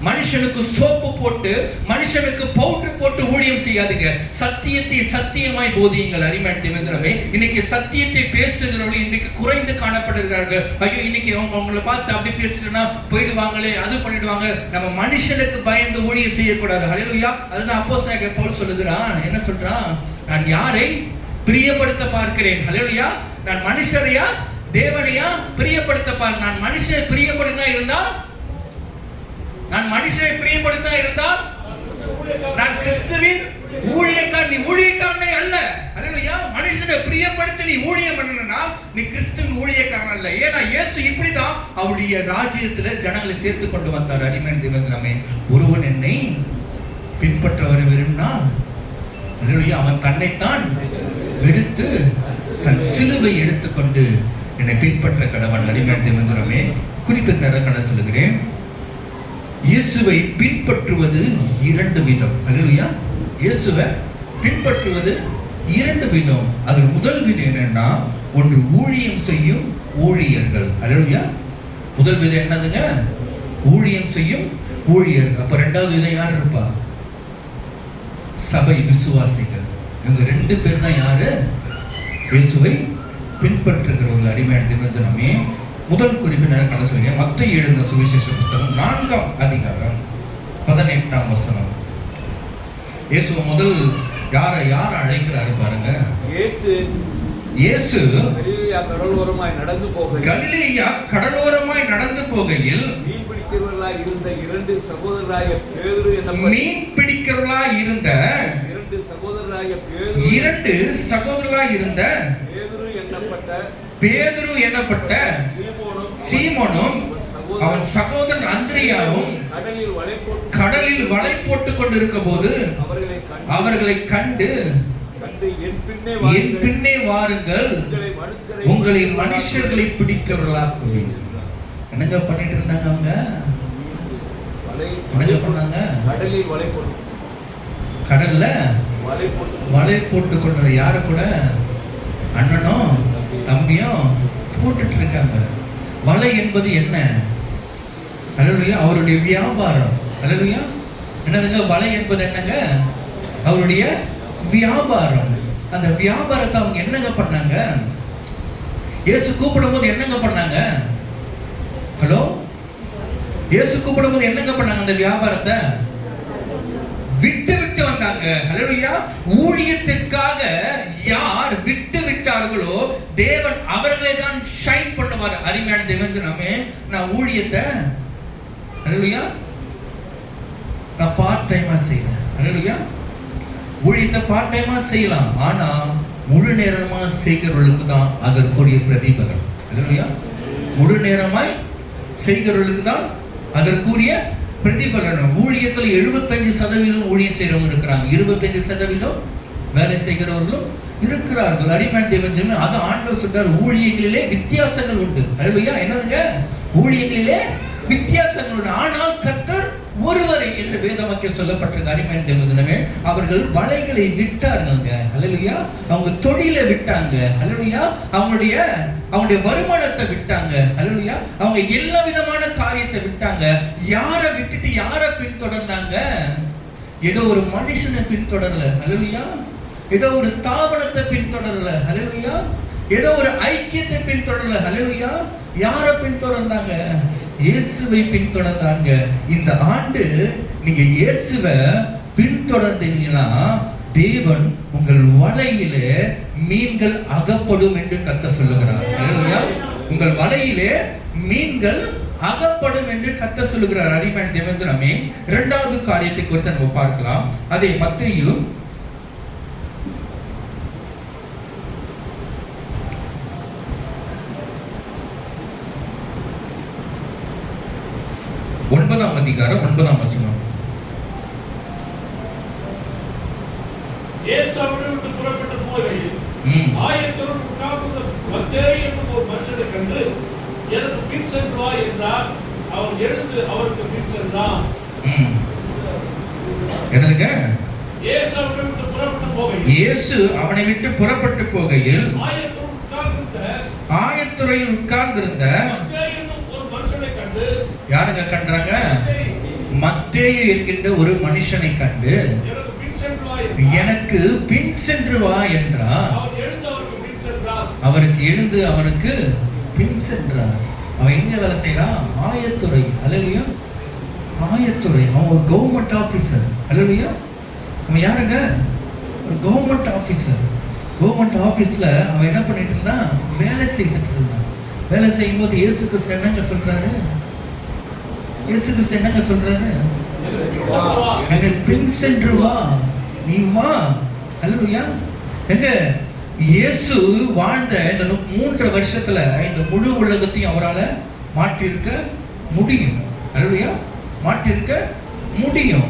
மனுஷனுக்கு சோப்பு போட்டு மனுஷனுக்கு பவுடர் போட்டு ஊழியம் செய்யாதீங்க. சத்தியத்தை சத்தியமாய் போதியுங்கள். அருமையான தேவனே, இன்னைக்கு சத்தியத்தை பேசுகிறவர்கள் இன்னைக்கு குறைந்து காணப்படுகிறார்கள். ஐயோ, இன்னைக்கு அவங்களை பார்த்து அப்படி பேசினா போயிடுவாங்களே, அது பண்ணிடுவாங்க. நம்ம மனுஷனுக்கு பயந்து ஊழியம் செய்யக்கூடாது. அல்லேலூயா. அதுதான் அப்போஸ்தலனாகிய பவுல் சொல்லுகிறான். என்ன சொல்றான்? நான் யாரை பிரியப்படுத்த பார்க்கிறேன்? அல்லேலூயா. நான் மனுஷரையா தேவனையா பிரியப்படுத்த பார். நான் மனுஷனை பிரியப்படுத்தா இருந்தால் நான் கிறிஸ்துவின் ஊழியக்காரன். நீ ஊழியக்காரனே அல்ல. அல்லேலூயா. மனுஷனை பிரியப்படுத்தி நீ ஊழியம் பண்ணணும்னா நீ கிறிஸ்துவின் ஊழியக்காரன் அல்ல. ஏன்னா இயேசு இப்படிதான் அவருடைய ராஜ்யத்துல ஜனங்களை சேர்த்து கொண்டு வந்தார். அருமையான தேவனே, ஒருவன் என்னை பின்பற்ற வர விரும்பினா அல்லேலூயா அவன் தன்னைத்தான் வெறுத்து தன் சிலுவை எடுத்துக்கொண்டு என்னை பின்பற்ற கடவன். அருமையான தேவனே, குறிப்பிட்ட கடை சொல்லுகிறேன். இயேசுவை பின்பற்றுவது இரண்டு விதம். அல்லேலூயா. இயேசுவை பின்பற்றுவது இரண்டு விதம். அதில் முதல் விதம் என்னன்னா, ஒன்று ஊழியம் செய்யும் ஊழியர்கள். அல்லேலூயா. முதல் விதம் என்னதுங்க? ஊழியம் செய்யும் ஊழியர்கள். அப்ப இரண்டாவது விதம் யார் இருப்பா? சபை விசுவாசிகள். இவங்க ரெண்டு பேர் தான் யாரு? இயேசுவை பின்பற்றுகிறவர்கள். அருமையான தேவனே, முதல் குறிப்பினர் கடை சொல்லுங்க. மத்தேயு எழுதின சுவிசேஷ புத்தகம் 4ஆம் அதிகாரம் 18ஆம் வசனம். இயேசு முதல் யாரை அழைக்கிறாரு பாருங்க. இயேசு கலிலேயா கடலோரமாய் நடந்து போகையில் கலிலேயா கடலோரமாய் நடந்து போகையில் மீன் பிடிக்கிறவர்களாய் இருந்த இரண்டு சகோதரராய பேதுரு மீன் பிடிக்கிறவர்களாய் இருந்த இரண்டு சகோதரராய் இருந்த பேதுரு என்னப்பட்ட சீமோனும் அவன் சகோதரன் அந்திரியாவும் கடலில் வலை போட்டுக் கொண்டிருக்கும் போது அவர்களை கண்டு என் பின்னே வாருங்கள், உங்களை மனுஷர்களை பிடிக்கிறவர்களாக்குவேன். என்னங்க பண்ணிட்டு இருந்தாங்க அவங்க? என்னங்க பண்ணாங்க? கடல்ல வலை போட்டு கொண்டு யார கூட அண்ணனும் தம்பியும் போட்டுட்டு இருக்காங்க. வலை என்பது என்ன? அல்லேலூயா, அவருடைய வியாபாரம். அல்லேலூயா, என்னதுங்க வலை என்பது? என்னங்க? அவருடைய வியாபாரம். அந்த வியாபாரத்தை அவங்க என்னங்க பண்ணாங்க? இயேசு கூப்பிடும் போது என்னங்க பண்ணாங்க? ஹலோ, இயேசு கூப்பிடும் போது என்னங்க பண்ணாங்க? அந்த வியாபாரத்தை விட்டு விட்டு வந்தாங்க. அல்லேலூயா, ஊழியத்திற்காக யார் விட்டு விட்டார்களோ தேவன் அவர்களை தான் ஷைன் பண்ணுவார். அருமையான தேவஜனமே, நான் ஊழியத்தை அல்லேலூயா நான் பார்ட் டைமா செய்யறேன். அல்லேலூயா, ஊழியத்தை பார்ட் டைமா செய்யலாம், ஆனா முழு நேரமா செய்கிறவர்களுக்கு தான் அதற்குரிய பிரதிபலன். அல்லேலூயா, முழு நேரமாய் செய்கிறவர்களுக்கு தான் அதற்குரிய பிரதிபலன். ஊழியத்துல 75% ஊழியம் செய்யறவங்க இருக்கிறாங்க, 25% வேலை செய்கிறவர்களும் இருக்கிறார்கள். அருமையான தேவஜனமே, அது ஆண்டவர் சொல்றார், ஊழியங்களிலே வித்தியாசங்கள் உண்டு. அல்லேலூயா, என்னதுங்க? ஊழியங்களிலே வித்தியாசங்கள் உண்டு, ஆனால் கர்த்தர் ஒருவரே என்று வேதவாக்கியம் சொல்லப்பட்டிருக்க. அருமையான தேவஜனமே, அவர்கள் வலைகளை விட்டார்கள். அல்லேலூயா, அவங்க தொழிலை விட்டாங்க. அல்லேலூயா, அவங்களுடைய வருமானத்தை விட்டாங்க. அல்லேலூயா, அவங்க எல்லா விதமான காரியத்தை விட்டாங்க. யாரை விட்டுட்டு யாரை பின்தொடர்ந்தாங்க? ஏதோ ஒரு மனுஷனை பின்தொடரல. அல்லேலூயா, ஏதோ ஒரு ஸ்தாபனத்தை பின்தொடரல. அல்லேலூயா, ஏதோ ஒரு ஐக்கியத்தை பின்தொடரல. அல்லேலூயா, யாரை பின்தொடர்ந்தாங்க? இயேசுவை பின்தொடர்ந்தாங்க. இந்த ஆண்டு நீங்க இயேசுவை பின்தொடர்ந்தீங்கன்னா தேவன் உங்கள் வலையிலே மீன்கள் அகப்படும் என்று கர்த்தர் சொல்லுகிறார். அல்லேலூயா, உங்கள் வலையிலே மீன்கள் அகப்படும் என்று கர்த்தர் சொல்லுகிறார். அருமையான தேவஜனமே, இரண்டாவது காரியத்தை குறித்து நம்ம பார்க்கலாம். அதே மத்தேயு 9ஆம் அதிகாரம் 9ஆம் வசனம். இயேசு அவரை விட்டு புறப்பட்டு போகையில் ஆயத்தோடு உட்கார்ந்து மத்தேயு என்னும் ஒரு மனுஷனை கண்டு, எனக்கு பின் சென்று வா என்றார். அவன் எழுந்து அவருக்கு பின் சென்றான். என்னதுங்க? இயேசு அவரை விட்டு புறப்பட்டு போகையில், இயேசு அவனை விட்டு புறப்பட்டு போகையில் ஆயத்துறையில் உட்கார்ந்திருந்த மத்தேயு என்னும் ஒரு மனுஷனை கண்டு, யாருங்க கண்டாங்க? மத்தேயு என்கின்ற ஒரு மனுஷனை கண்டு, எனக்கு பின் சென்று வா என்றார். அவருக்கு எழுந்து அவனுக்கு பின் சென்றார். அவன் எங்க வேலை செய்யறான்? ஆயத்துறை. அல்லேலூயா, ஆயத்துறை. அவன் ஒரு கவர்மெண்ட் ஆபீசர். அல்லேலூயா, அவன் யாருங்க? ஒரு கவர்மெண்ட் ஆபீசர். கவர்மெண்ட் ஆபீஸ்ல அவன் என்ன பண்ணிட்டு இருந்தான்? வேலை செய்துட்டு இருந்தான். வேலை செய்யும் போது இயேசு கிறிஸ்து என்னங்க சொல்றாரு? இயேசு கிறிஸ்து என்னங்க சொல்றாரு? எனக்கு பின் சென்று வா, நீ வா. அல்லேலூயா, எங்க இயேசு வாழ்ந்த இந்த 3 வருஷத்துல இந்த முழு உலகத்தையும் அவரால் மாற்றிருக்க முடியும். அல்லேலூயா, மாற்றிருக்க முடியும்.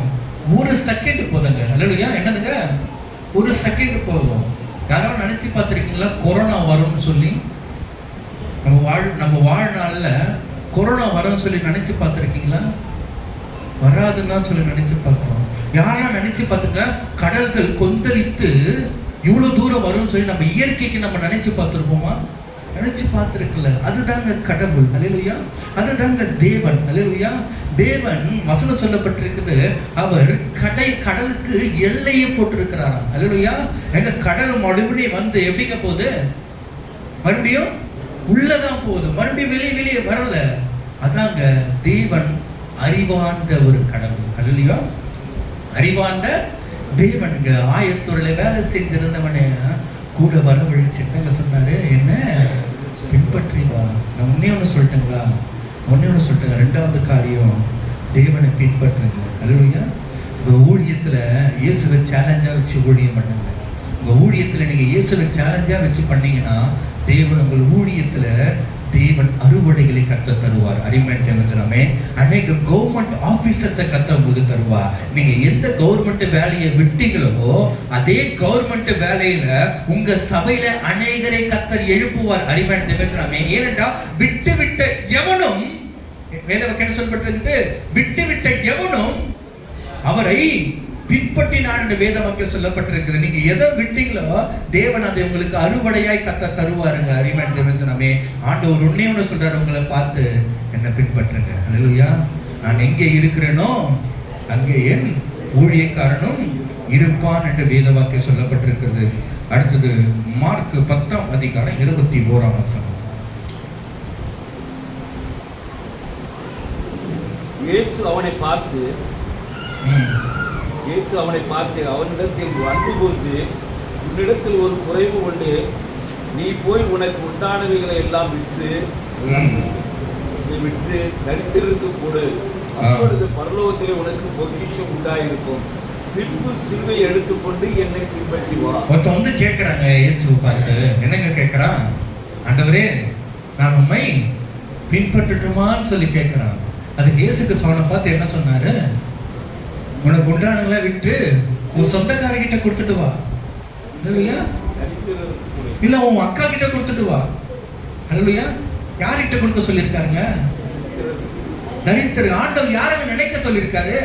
ஒரு செகண்ட் போதுங்க. அல்லேலூயா, என்னதுங்க? ஒரு செகண்ட் போதும். யாராவது நினைச்சு பார்த்திருக்கீங்களா கொரோனா வரும்னு சொல்லி? நம்ம வாழ்நாள்ல கொரோனா வரும்னு சொல்லி நினைச்சு பார்த்திருக்கீங்களா? வராதுன்னு சொல்லி நினைச்சு பார்க்கிறோம். யாரெல்லாம் நினைச்சு பார்த்துங்க, கடல்கள் கொந்தளித்து இவ்வளவு தூரம் வரும்னு சொல்லி நம்ம இயற்கைக்கு நம்ம நினைச்சு பார்த்திருப்போமா? நினைச்சு பார்த்திருக்கல. அதுதாங்க கடவுள். அல்லேலூயா, அதுதாங்க தேவன். அல்லேலூயா, தேவன் வசனம் சொல்லப்பட்டிருக்குது, அவர் கடலுக்கு எல்லையை போட்டிருக்கிறாராம். அல்லேலூயா, எங்க கடல் மறுபடியும் வந்து எப்படிங்க போகுது? மறுபடியும் உள்ளதான் போகுது, மறுபடியும் வெளியே வரல. அதாங்க தேவன் அறிவார்ந்த ஒரு கடவுள். அல்லேலூயா, அறிவார்ந்த தேவனுங்க. ஆயத்தூரில் வேலை செஞ்சிருந்தவனே கூட வரவழைச்சு என்னங்க சொன்னாரு, என்ன பின்பற்றி வா. நான் ஒன்னே ஒன்று சொல்லிட்டேங்களா, ஒன்னே ஒன்று சொல்லிட்டேங்க. ரெண்டாவது காரியம், தேவனை பின்பற்றுங்க. அல்லேலூயா. உங்க ஊழியத்துல இயேசுவை சேலஞ்சா வச்சு ஊழியம் பண்ணுங்க. உங்க ஊழியத்துல நீங்க இயேசுவை சேலஞ்சா வச்சு பண்ணீங்கன்னா தேவன் உங்கள் ஊழியத்துல தேவன் அறுவடைகளை கத்த தருவார். அறிமுகமே அநேக கவர்மெண்ட் ஆபீசர்ஸை கத்த உங்களுக்கு தருவார். நீங்க எந்த கவர்மெண்ட் வேலையை விட்டீங்களோ அதே கவர்மெண்ட் வேலையில உங்க சபையில அநேகரை கத்தர் எழுப்புவார். அறிமுகமே ஏனென்றால் விட்டு விட்ட எவனும், வேத வாக்கியம் சொல்லப்பட்டிருக்கு, விட்டு விட்ட எவனும் அவரை பின்பற்றினான் என்று வேத வாக்கியம் சொல்லப்பட்டிருக்கிறது. நீங்க எதை விட்டீங்களோ தேவன் அதை உங்களுக்கு அறுவடையாய் கத்த தருவாருங்க. அறிமுகமே ஆண்டவர் ஒன்னே ஒன்று சொல்றாரு, உங்களை பார்த்து என்ன பின்பற்றுங்க. அல்லேலூயா. நான் எங்கே இருக்கிறேனோ அங்கே என் ஊழியக்காரனும் இருப்பான் என்று வேத வாக்கியம் சொல்லப்பட்டிருக்கிறது. அடுத்தது மார்க் 10:21. இயேசு அவனை பார்த்து அவனிடத்தில் அன்பு கூர்ந்து, உன்னிடத்தில் ஒரு குறைவு உண்டு, நீ போய் உனக்கு உண்டானவைகளை எல்லாம் விற்று தரித்திரருக்கு கொடு, அப்பொழுது பரலோகத்திலே உனக்கு பொக்கிஷம் உண்டாயிருக்கும், பின்பு சிலுவை எடுத்துக்கொண்டு என்னை பின்பற்றி வா. ஒருத்தன் வந்து கேட்கிறாங்க இயேசுவை பார்த்து, என்னங்க கேட்கிறான், ஆண்டவரே நான் உம்மை பின்பற்றட்டுமான்னு சொல்லி கேட்கிறான். அதுக்கு இயேசுக்கு சொன்ன பார்த்து என்ன சொன்னாரு, உனக்கு உண்டானங்களை விட்டு உன் சொந்தக்காரர்கிட்ட கொடுத்துட்டு வா. இல்லையா? இல்ல உன் அக்கா கிட்ட கொடுத்துட்டு வா. இல்லையா? யார்கிட்ட கொடுக்க சொல்லியிருக்காருங்க? தரித்திர ஆண்டவர் யாருங்க நினைக்க சொல்லியிருக்காரு?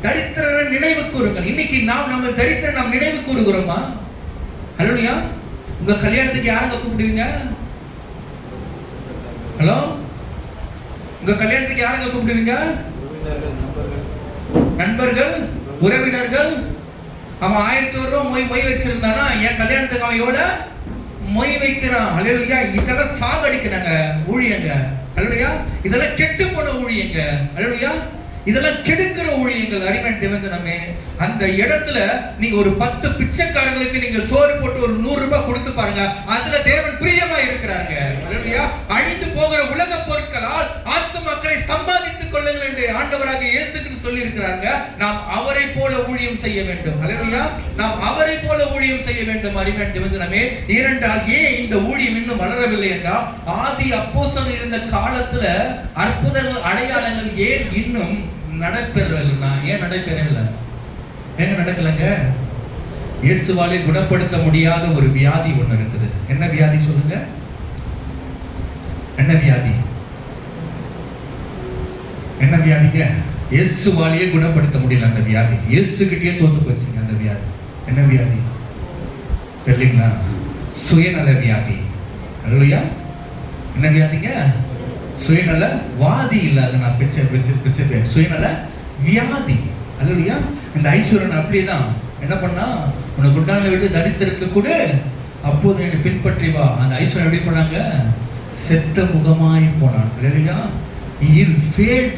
தரித்திரரை நினைவு கூறுங்கள். இன்னைக்கு நம்ம தரித்திர நாம் நினைவு கூறுகிறோமா? ஹalleluya. உங்க கல்யாணத்துக்கு யாருங்க கூப்பிடுவீங்க? ஹலோ, உங்க கல்யாணத்துக்கு யாருங்க கூப்பிடுவீங்க? நண்பர்கள், உறவினர்கள். அவன் 1000 ரூபாய் மொய் வச்சிருந்தானா என் கல்யாணத்துக்கு அவன் எவ்வளோ மொய் வைக்கிறான். அல்லேலூயா. இதெல்லாம் சாகடிக்கிறாங்க ஊழியங்க. அல்லேலூயா. இதெல்லாம் கெட்டு போன ஊழியங்க. அல்லேலூயா. இதெல்லாம் கெடுக்கிற ஊழியங்கள். அறிமுகமே அந்த இடத்துல நீங்க ஒரு 10 பிச்சைக்காரங்களுக்கு நீங்க சோறு போட்டு ஒரு 100 ரூபாய் கொடுத்து பாருங்க, அதுல தேவன் பிரியமா இருக்கிறாங்க. அல்லேலூயா. அழிந்து போகிற உலக பொருட்களால் ஆத்துமக்களை சம்பாதித்துக் கொள்ளுங்கள் என்று ஆண்டவராகிய இயேசு கிறிஸ்து சொல்லி இருக்கிறாங்க. நாம் அவரை போல ஊழியம் செய்ய வேண்டும். அல்லேலூயா. நாம் அவரை போல ஊழியம் செய்ய வேண்டும். அறிமுகமே ஏனென்றால் ஏன் இந்த ஊழியம் இன்னும் வளரவில்லை என்றால், ஆதி அப்போஸ்தலர் இருந்த காலத்துல அற்புதங்கள் அடையாளங்கள் ஏன் இன்னும் நடைபெறவில்லை? ஏன் நடைபெறவில்லை? ஏங்க நடக்கலங்க? இயேசுவாலே குணப்படுத்த முடியாத ஒரு வியாதி ஒண்ணு இருக்குது. என்ன வியாதி சொல்லுங்க? என்ன வியாதி? என்ன வியாதிங்க? இயேசுவாலே குணப்படுத்த முடியல அந்த வியாதி. இயேசுகிட்டயே தோத்து போச்சுங்க அந்த வியாதி. என்ன வியாதி தெரியலீங்களா? சுயநல வியாதி. அல்லேலூயா. என்ன வியாதிங்க? சுயநல வாதி இல்லாத நான் பிச்சை சுயநல வியாதி. அல்லேலூயா. இந்த ஐஸ்வரன் அப்படியேதான் என்ன பண்ணா, உனக்கு உண்டான விட்டு தரித்திரருக்கு கூட அப்போது என்னை பின்பற்றி வா. அந்த ஐஸ்வரன் எப்படி பண்ணாங்க? செத்த முகமாய் போனான். அல்லேலூயா. He fade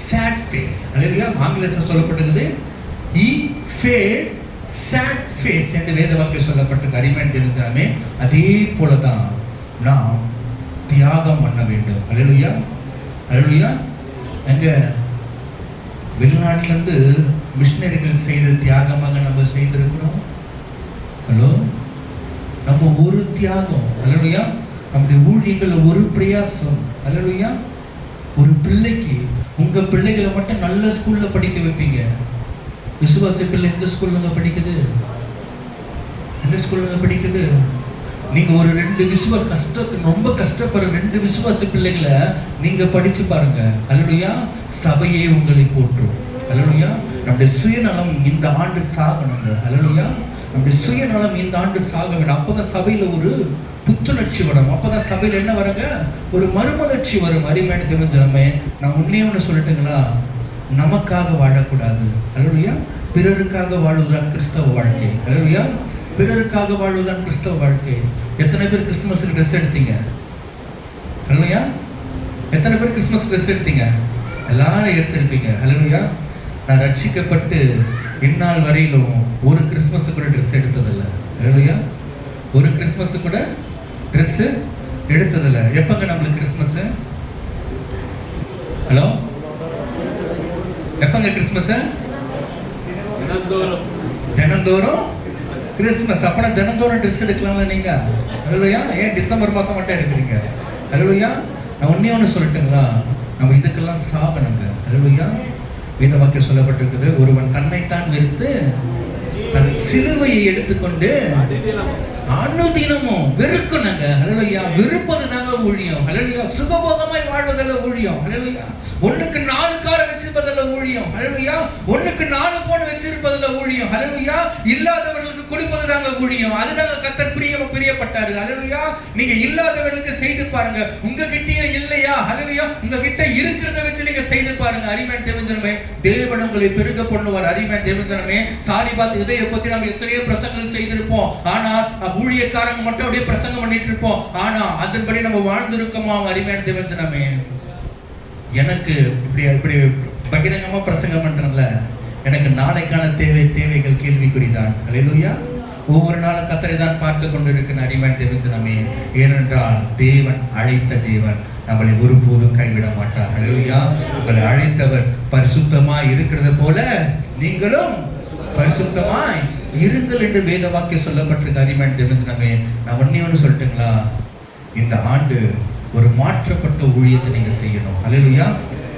sad face. அல்லேலூயா. ஆங்கிலத்தில் சொல்லப்பட்டிருக்குது he fade sad face என்று வேத வாக்கியம் சொல்லப்பட்டிருக்கு. அறிமுகமே அதே போலதான் நாம் தியாகம் பண்ண வேண்டும். அல்லேலூயா. அல்லேலூயா. எங்க வெளிநாட்டிலிருந்து மிஷனரிகள் செய்த தியாகமாக நம்ம செய்திருக்கிறோம். ஹலோ, நம்ம ஒரு தியாகம். அல்லேலூயா. நம்முடைய ஊழியங்கள் ஒரு பிரயாசம். அல்லேலூயா. ஒரு பிள்ளைக்கு, உங்க பிள்ளைகளை மட்டும் நல்ல ஸ்கூல்ல படிக்க வைப்பீங்க. விசுவாச பிள்ளை எந்த ஸ்கூல்ல படிக்குது? எந்த ஸ்கூல்ல படிக்குது? நீங்க ஒரு 2 ரொம்ப கஷ்டப்படுற 2 விசுவாச பிள்ளைகளை நீங்க படிச்சு பாருங்க. அல்லேலூயா. சபையே உங்களை போற்றும். அல்லேலூயா. நம்முடைய சுயநலம் இந்த ஆண்டு சாகணுங்க. அல்லேலூயா. நம்முடைய சுயநலம் இந்த ஆண்டு சாக வேண்டும். அப்பதான் சபையில ஒரு புத்துணர்ச்சி வரும். அப்பதான் சபையில என்ன வருங்க? ஒரு மறுமலர்ச்சி வரும். அறிமுகமே நான் உண்மையே ஒன்று சொல்லட்டுங்களா? நமக்காக வாழக்கூடாது. அல்லேலூயா. பிறருக்காக வாழ்வதுதான் கிறிஸ்தவ வாழ்க்கை. அல்லேலூயா. பிறருக்காக வாழ்வதுதான் கிறிஸ்தவ வாழ்க்கை. எத்தனை பேர் கிறிஸ்துமஸ்க்கு ட்ரெஸ் எடுத்தீங்க? அல்லேலூயா. எத்தனை பேர் கிறிஸ்துமஸ் ட்ரெஸ் எடுத்தீங்க? எல்லாரும் எடுத்திருப்பீங்க. அல்லேலூயா. நான் ரட்சிக்கப்பட்டு இந்நாள் வரையிலும் ஒரு கிறிஸ்துமஸுக்கு கூட ட்ரெஸ் எடுத்ததில்லை. அல்லேலூயா. ஒரு கிறிஸ்மஸ் கூட ட்ரெஸ் எடுத்ததில்ல. எப்பங்க நம்மளுக்கு கிறிஸ்மஸ்? ஹலோ, எப்பங்க கிறிஸ்மஸ்? தினந்தோறும் கிறிஸ்மஸ். அப்பனா தினந்தோறும் ட்ரெஸ் எடுக்கலாம்ல நீங்க? ஹல்லேலூயா. ஏன் டிசம்பர் மாசம் மட்டும் எடுக்கிறீங்க? ஹல்லேலூயா. நான் ஒண்ணு சொல்லட்டுங்களா? நம்ம இதுக்கெல்லாம் சாகணுங்க. ஹல்லேலூயா. வேத வாக்கியம் சொல்லப்பட்டிருக்குது, ஒருவன் தன்னைத்தான் வெறுத்து தன் சிலுவையை எடுத்துக்கொண்டு அனுதினமும் வெறுக்கணுங்க. ஹல்லேலூயா. வெறுப்பது தாங்க ஊழியம். ஹல்லேலூயா. சுகபோகமாய் வாழ்வதல்ல ஊழியம். ஹல்லேலூயா. ஒண்ணுக்கு 4 கார் வச்சிருப்பதல்ல ஊழியம். ஹல்லேலூயா. ஒண்ணுக்கு 4 போன் வச்சிருப்பதல்ல ஊழியம். ஹல்லேலூயா. இல்லாதவர்களுக்கு கொடுப்பது தாங்க ஊழியம். அதுதாங்க கர்த்தர் பிரியப்பட்டாரு. ஹல்லேலூயா. நீங்க இல்லாதவர்களுக்கு செய்து பாருங்க. உங்ககிட்டயே இல்லையா? ஹல்லேலூயா. உங்ககிட்ட இருக்கிறத வச்சு நீங்க செய்து பாருங்க. அரிமேன் தேவஜனமே, தேவன் உங்களை பெருக பண்ணுவார். அரிமேன் தேவஜனமே, சாரிபாத் இதை பத்தி நம்ம எத்தனையோ பிரசங்கங்கள் செய்திருப்போம். ஆனா ஊழியக்காரங்க மட்டும் அப்படியே பிரசங்கம் பண்ணிட்டு இருப்போம். ஆனா அதன்படி நம்ம வாழ்ந்திருக்கோமா? அரிமேன் தேவஜனமே, எனக்கு இப்படி பகிரங்கமா பிரசங்கம் பண்றேன்ல, எனக்கு நாளைக்கான தேவைகள் கேள்விக்குறிதான். ஹல்லேலூயா. ஒவ்வொரு நாளும் கர்த்தரை தான் பார்த்து கொண்டிருக்கிற அரிமேன் தேவஜனமே, ஏனென்றால் தேவன் அழைத்த தேவன் நம்மளை ஒருபோதும் கைவிட மாட்டார். ஹல்லேலூயா. உங்களை அழைத்தவர் பரிசுத்தமாய் இருக்கிறது போல நீங்களும் பரிசுத்தமாய் இருங்கள் என்று வேத வாக்கியம் சொல்லப்பட்டிருக்க அரிமேன் தேவஜனமே. நான் ஒண்ணு சொல்லட்டுங்களா? இந்த ஆண்டு ஒரு மாற்றப்பட்ட ஊழியத்தை நீங்க செய்யணும். ஹல்லேலூயா.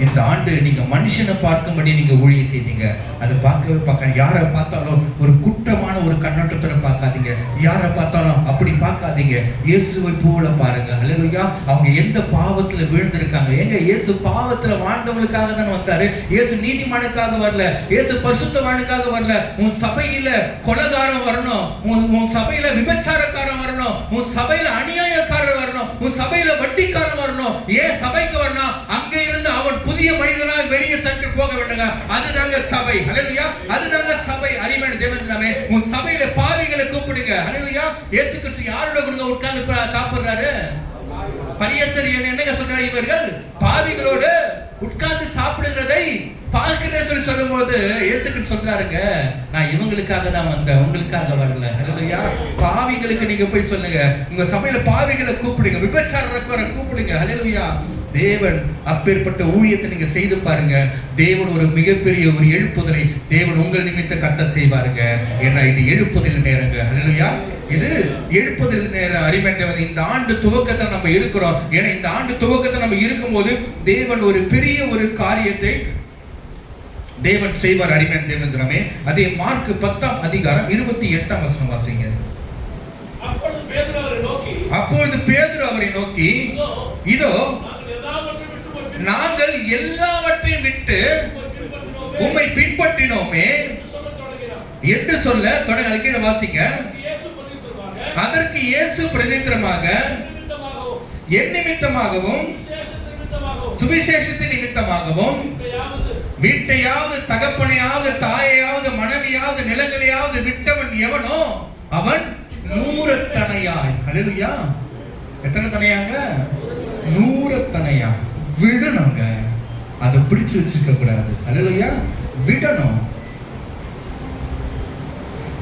இந்த ஆண்டு நீங்க மனுஷனை பார்க்கும்படி நீங்க ஊழியம் செய்தீங்க. அதை பார்க்க யாரை பார்த்தாலும் ஒரு குற்றமான ஒரு கண்ணோட்டத்தோட பார்க்காதீங்க. யாரை பார்த்தாலும் அப்படி பார்க்காதீங்க. இயேசுவை போல பாருங்க. ஹல்லேலூயா. அவங்க எந்த பாவத்துல விழுந்திருக்காங்க? ஏங்க, இயேசு பாவத்துல வாழ்ந்தவங்களுக்காக தான் வந்தாரு. இயேசு நீதிமானுக்காக வரல. இயேசு பரிசுத்தவானுக்காக வரல. உன் சபையில கொலைகாரன் வரணும், உன் சபையில விபச்சாரக்காரன் வரணும், உன் சபையில அநியாயக்காரர் வரணும், உன் சபையில வட்டிக்காரன் வரணும். ஏன் சபைக்கு வரணும்? அங்க இருந்து அவன் புதிய மனிதனாய் வெளியே சென்று போக வேண்டுங்க. அதுதாங்க சபை. ஹல்லேலூயா. அதுதாங்க சபை. அரிமேன் தேவஜனமே, உன் சபையில பாவிகளை கூப்பிடுங்க. ஹல்லேலூயா. இயேசு கிறிஸ்து யாரோட கூட உட்கார்ந்து சாப்பிடுறாரு? பரிசேயர் என்னங்க சொல்றாரு? இவர்கள் பாவிகளோடு உட்கார்ந்து சாப்பிடுறதை பார்க்கிறேன்னு சொல்லி சொல்லும்போது இயேசு கிறிஸ்து சொல்றாருங்க, நான் இவங்களுக்காக தான் வந்தேன், உங்களுக்காக வரல. ஹல்லேலூயா. பாவிகளுக்கு நீங்க போய் சொல்லுங்க. உங்க சபையில பாவிகளை கூப்பிடுங்க, விபச்சாரரை கூப்பிடுங்க. ஹல்லேலூயா. தேவன் அப்பேற்பட்ட ஊழியத்தை நீங்க செய்து பாருங்க. தேவன் ஒரு மிகப்பெரிய ஒரு எழுப்புதலை தேவன் உங்கள் நிமித்த கட்ட செய்வாருங்க. ஏன்னா இது எழுப்புதல் நேரங்க. ஹல்லேலூயா. இது எழுப்புதல் நேரம். அரிமேன், இந்த ஆண்டு துவக்கத்தை நம்ம இருக்கிறோம். ஏன்னா இந்த ஆண்டு துவக்கத்தை நம்ம இருக்கும்போது தேவன் ஒரு பெரிய ஒரு காரியத்தை தேவன் செய்வார். அரிமேன் தேவஜனமே, அதே மார்க் 10ஆம் அதிகாரம் 28ஆம் வசனம் வாசிங்க. அப்பொழுது பேதுரு அவரை நோக்கி, இதோ நாங்கள் எல்லாவற்றையும் விட்டு உம்மை பின்பற்றினோமே என்று சொல்ல தொடங்க. அதுக்கு வாசிங்க. அதற்கு இயேசு பிரதித்திரமாக, என் நிமித்தமாகவும் சுவிசேஷத்தின் நிமித்தமாகவும் வீட்டையாவது தகப்பனையாவது தாயையாவது மனைவியாவது நிலங்களையாவது விட்டவன் எவனோ அவன் 100 தனையாய். ஹல்லேலூயா. எத்தனை தனையாங்க? 100 தனையா. விடணுங்க. அதை பிடிச்சு வச்சிருக்க கூடாது. ஹல்லேலூயா. விடணும்.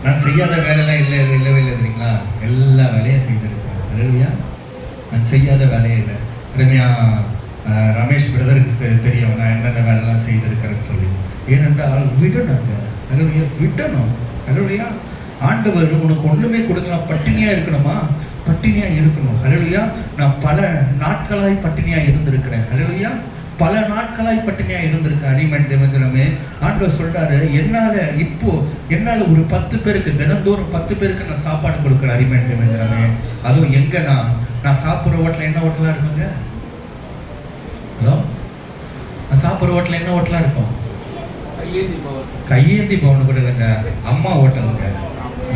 நான் செய்யாத வேலையெல்லாம் இல்லவே இல்லை தெரியுங்களா? எல்லா வேலையும் செய்திருக்கேன். ஹல்லேலூயா. நான் செய்யாத வேலையே இல்லை. ரமேஷ் பிரதருக்கு தெரியும் நான் என்னென்ன வேலைலாம் செய்திருக்கிறேன்னு சொல்லி. ஏனென்றால் விடணுங்க. ஹல்லேலூயா. விடணும். ஹல்லேலூயா. ஆண்டவர் உனக்கு ஒண்ணுமே கொடுக்கலாம். பட்டினியா இருக்கணுமா? பட்டினியா இருக்கணும். ஹல்லேலூயா. நான் பல நாட்களாய் பட்டினியா இருந்திருக்கிறேன். ஹல்லேலூயா. பல நாட்களாய் பட்டினியா இருந்திருக்கேன். அரிமேன் தேவஜனமே, ஆண்டவர் சொல்றாரு, என்னால ஒரு 10 பேருக்கு தினந்தோறும் 10 பேருக்கு நான் சாப்பாடு கொடுக்குறேன். அரிமேன் தேவஜனமே, அதுவும் எங்க நான் சாப்பிட்ற ஹோட்டல் என்ன ஹோட்டலா இருக்குங்க? ஹலோ, நான் சாப்பிட்ற ஹோட்டல் என்ன ஹோட்டலா இருக்கும்? கையேந்தி பவன் கூட இல்லைங்க, அம்மா ஹோட்டலுங்க.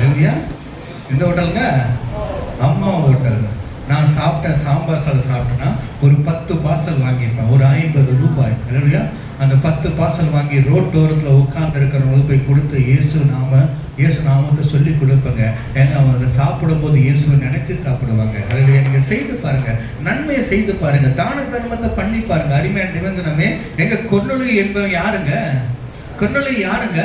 இல்லையா? எந்த ஹோட்டலுங்க? அம்மா ஹோட்டல். நான் சாப்பிட்டேன், சாம்பார் சாதம் சாப்பிட்டேன்னா ஒரு 10 பார்சல் வாங்கியிருப்பேன், ஒரு 50 ரூபாய். இல்லையா? அந்த 10 பார்சல் வாங்கி ரோட்டோரத்தில் உட்கார்ந்து இருக்கிறவங்களுக்கு போய் கொடுத்து இயேசு நாமத்தை சொல்லி கொடுப்பேங்க. ஏங்க அவங்க சாப்பிடும்போது இயேசுவை நினைச்சு சாப்பிடுவாங்க. அதில் நீங்க செய்து பாருங்க, நன்மையை செய்து பாருங்க, தான தர்மத்தை பண்ணி பாருங்க. அருமையான நிபந்தனமே, எங்க கொர்நேலியு என்பவன் யாருங்க? கொர்நேலியு யாருங்க?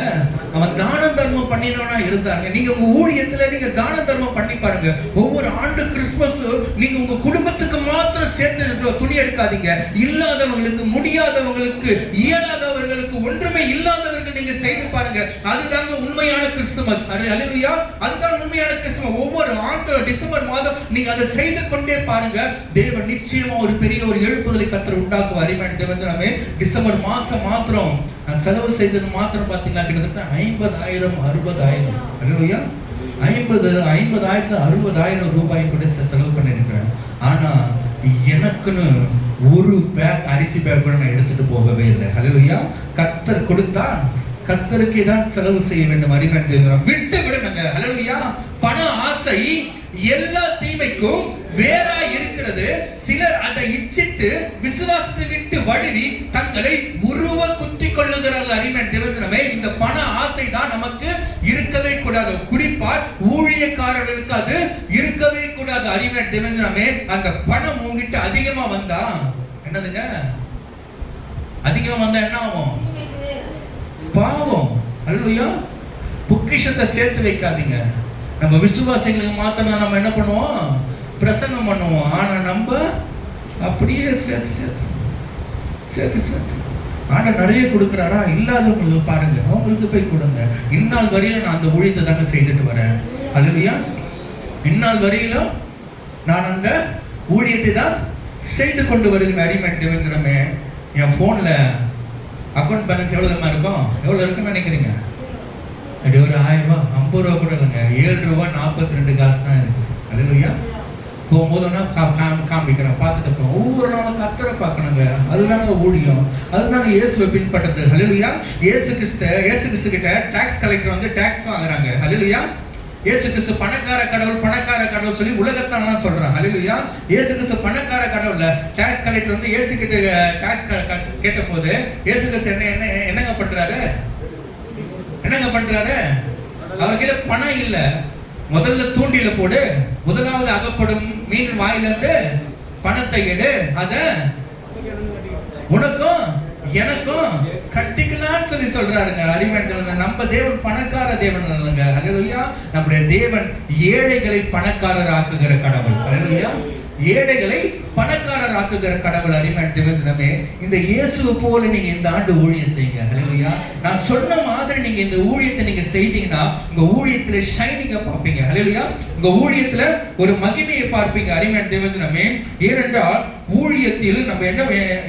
அவன் தானம் தர்மம் பண்ணினவனா இருந்தாங்க. நீங்க உங்க ஊழியத்துல நீங்க தான தர்மம் பண்ணி பாருங்க. ஒவ்வொரு ஆண்டு கிறிஸ்துமஸ் நீங்க உங்க குடும்பத்துக்கு மாத்திரம் சேர்த்து துணி எடுக்காதீங்க. இல்லாதவங்களுக்கு, முடியாதவங்களுக்கு, இயலாதவர்களுக்கு, ஒன்றுமே இல்லாதவர்கள் நீங்க செய்து பாருங்க. அதுதாங்க உண்மையான கிறிஸ்துமஸ். அல்லேலூயா. அதுதான் உண்மையான கிறிஸ்துமஸ். ஒவ்வொரு ஆண்டு டிசம்பர் மாதம் நீங்க அதை செய்து கொண்டே பாருங்க. தேவன் நிச்சயமா ஒரு பெரிய ஒரு எழுப்புதலை கர்த்தர் உண்டாக்குவார். அருமையான தேவனே, டிசம்பர் மாசம் மாத்திரம் செலவு செய்தது மாத்திரம் பாத்தீங்கன்னா கிட்டத்தட்ட 50,000 60,000. அல்லேலூயா. 50,000 60,000 ரூபாய் கூட செலவு பண்ணிருக்கிறேன். ஆனா எனக்குன்னு ஒரு பேக் அரிசி பேக் கூட நான் எடுத்துட்டு போகவே இல்லை. அல்லேலூயா. கர்த்தர் கொடுத்தா கர்த்தருக்கே தான் செலவு செய்ய வேண்டும். அருமையான விட்டு விடுங்க. அல்லேலூயா. பண ஆசை எல்லா தீமைக்கும் வேறா இருக்கிறது. சிலர் அதை இச்சித்து விசுவாசத்தை விட்டு வழுவி தங்களை உருவ குத்தி கொள்ளுகிறார்கள். அருமையான தேவனே, இந்த பண ஆசை தான் நமக்கு இருக்கவே கூடாது. குறிப்பா ஊழியக்காரர்களுக்கு அது இருக்கவே கூடாது. அருமையான தேவனே, அந்த பணம் உங்ககிட்ட அதிகமா வந்தா என்னதுங்க? அதிகமா வந்தா என்ன ஆகும்? பாவம். அல்லேலூயா. பொக்கிஷத்தை சேர்த்து வைக்காதீங்க. நம்ம விசுவாசிகளுக்கு மாத்திரம் நம்ம என்ன பண்ணுவோம்? பிரசங்கம் பண்ணுவோம். ஆனா நம்ம அப்படியே சேர்த்து ஆனா நிறைய கொடுக்குறாரா? இல்லாதவங்களுக்கு பாருங்க, அவங்களுக்கு போய் கொடுங்க. இந்நாள் வரையில நான் அந்த ஊழியத்தை தாங்க செய்துட்டு வரேன். அல்லேலூயா. இந்நாள் வரையிலும் நான் அந்த ஊழியத்தை தான் செய்து கொண்டு வருகிறேன். அருமையான தேவனே, என் போன்ல அக்கௌண்ட் பேலன்ஸ் எவ்வளவு இருக்கும்? எவ்வளவு இருக்குன்னு நினைக்கிறீங்க? அப்படி ஒரு 1000 ரூபாய் 50 ரூபா கூட இல்லைங்க. 7 ரூபாய் 42 காசு தான் இருக்கு. அல்லேலூயா. போகும்போதுன்னா காமிக்கிறேன், பார்த்துட்டு போறோம். ஒவ்வொரு நாளும் கர்த்தரை பார்க்கணுங்க. அதுதாங்க ஊழியம். அதுதாங்க இயேசுவை பின்பற்றது. அல்லேலூயா. இயேசு கிறிஸ்து கிட்ட டாக்ஸ் கலெக்டர் வந்து டாக்ஸ் வாங்குறாங்க. அல்லேலூயா. இயேசு கிறிஸ்து பணக்கார கடவுள் சொல்லி உலகத்தான் சொல்றாங்க. அல்லேலூயா. இயேசு கிறிஸ்து பணக்கார கடவுள்ல டாக்ஸ் கலெக்டர் வந்து இயேசு கிட்ட டாக்ஸ் கேட்ட போது இயேசு கிறிஸ்து என்னங்க பண்றாரு? அவர்கிட்ட பணம் இல்ல. முதல்ல தூண்டில போடு, முதலாவது அகப்படும் மீன் வாயிலிருந்து பணத்தை எடு, அத உனக்கும் எனக்கும் கட்டிக்கலாம்னு சொல்லி சொல்றாருங்க. அருமையான நம்ம தேவன் பணக்கார தேவன் இல்லைங்க. அல்லேலூயா. நம்முடைய தேவன் ஏழைகளை பணக்காரர் ஆக்குகிற கடவுள். அல்லேலூயா. ஏழைகளை பணக்காரர் ஆக்குகிற கடவுள். அருமையான தேவனே, இந்த இயேசுவை போல நீங்க இந்த ஆண்டு ஊழியம் செய்யுங்க. அல்லேலூயா. நான் சொன்ன மாதிரி நீங்க இந்த ஊழியத்தை நீங்க செய்தீங்கன்னா உங்க ஊழியத்துல ஷைனிங்கா பார்ப்பீங்க. அல்லேலூயா. உங்க ஊழியத்துல ஒரு மகிமையை பார்ப்பீங்க. அருமையான தேவனே, ஏனென்றால் ஊழியத்தில் நம்ம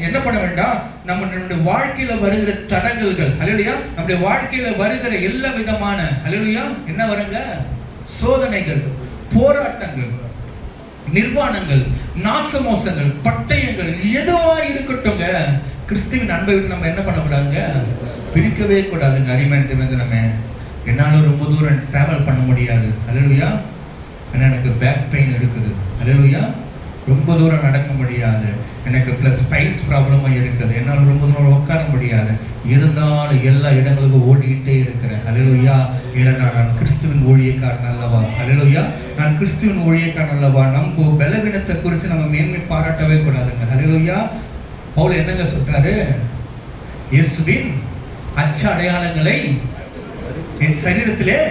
என்ன பண்ண வேண்டாம்? நம்முடைய வாழ்க்கையில வருகிற தடங்கல்கள், அல்லேலூயா, நம்முடைய வாழ்க்கையில வருகிற எல்லா விதமான அல்லேலூயா என்ன வருங்க? சோதனைகள், போராட்டங்கள், நிர்வாணங்கள், நாசமோசங்கள், பட்டயங்கள் எதுவா இருக்கட்டும்ங்க, கிறிஸ்துவின் அன்பை விட்டு நம்ம என்ன பண்ணக்கூடாதுங்க? பிரிக்கவே கூடாதுங்க. அருமையான நம்ம என்னால ரொம்ப தூரம் டிராவல் பண்ண முடியாது. அல்லேலூயா. ஏன்னா எனக்கு பேக் பெயின் இருக்குது. அல்லேலூயா. ரொம்ப தூரம் நடக்க முடியாது. எனக்கு பிளஸ் பைல்ஸ் ப்ராப்ளமும் இருக்குது. என்னால் ரொம்ப தூரம் உட்கார முடியாது. இருந்தாலும் எல்லா இடங்களுக்கும் ஓடிக்கிட்டே இருக்கிறேன். அல்லேலூயா. ஏன்னா நான் கிறிஸ்துவின் ஊழியக்காரன் அல்லவா? அல்லேலூயா. நான் கிறிஸ்துவின் ஊழியக்காரன் அல்லவா? நம்ம பலவீனத்தை குறித்து நம்ம மேன்மை பாராட்டவே கூடாதுங்க. அல்லேலூயா. பவுல் என்னங்க சொல்றாரு? இயேசுவின் அச்ச அடையாளங்களை என் சரீரத்திலே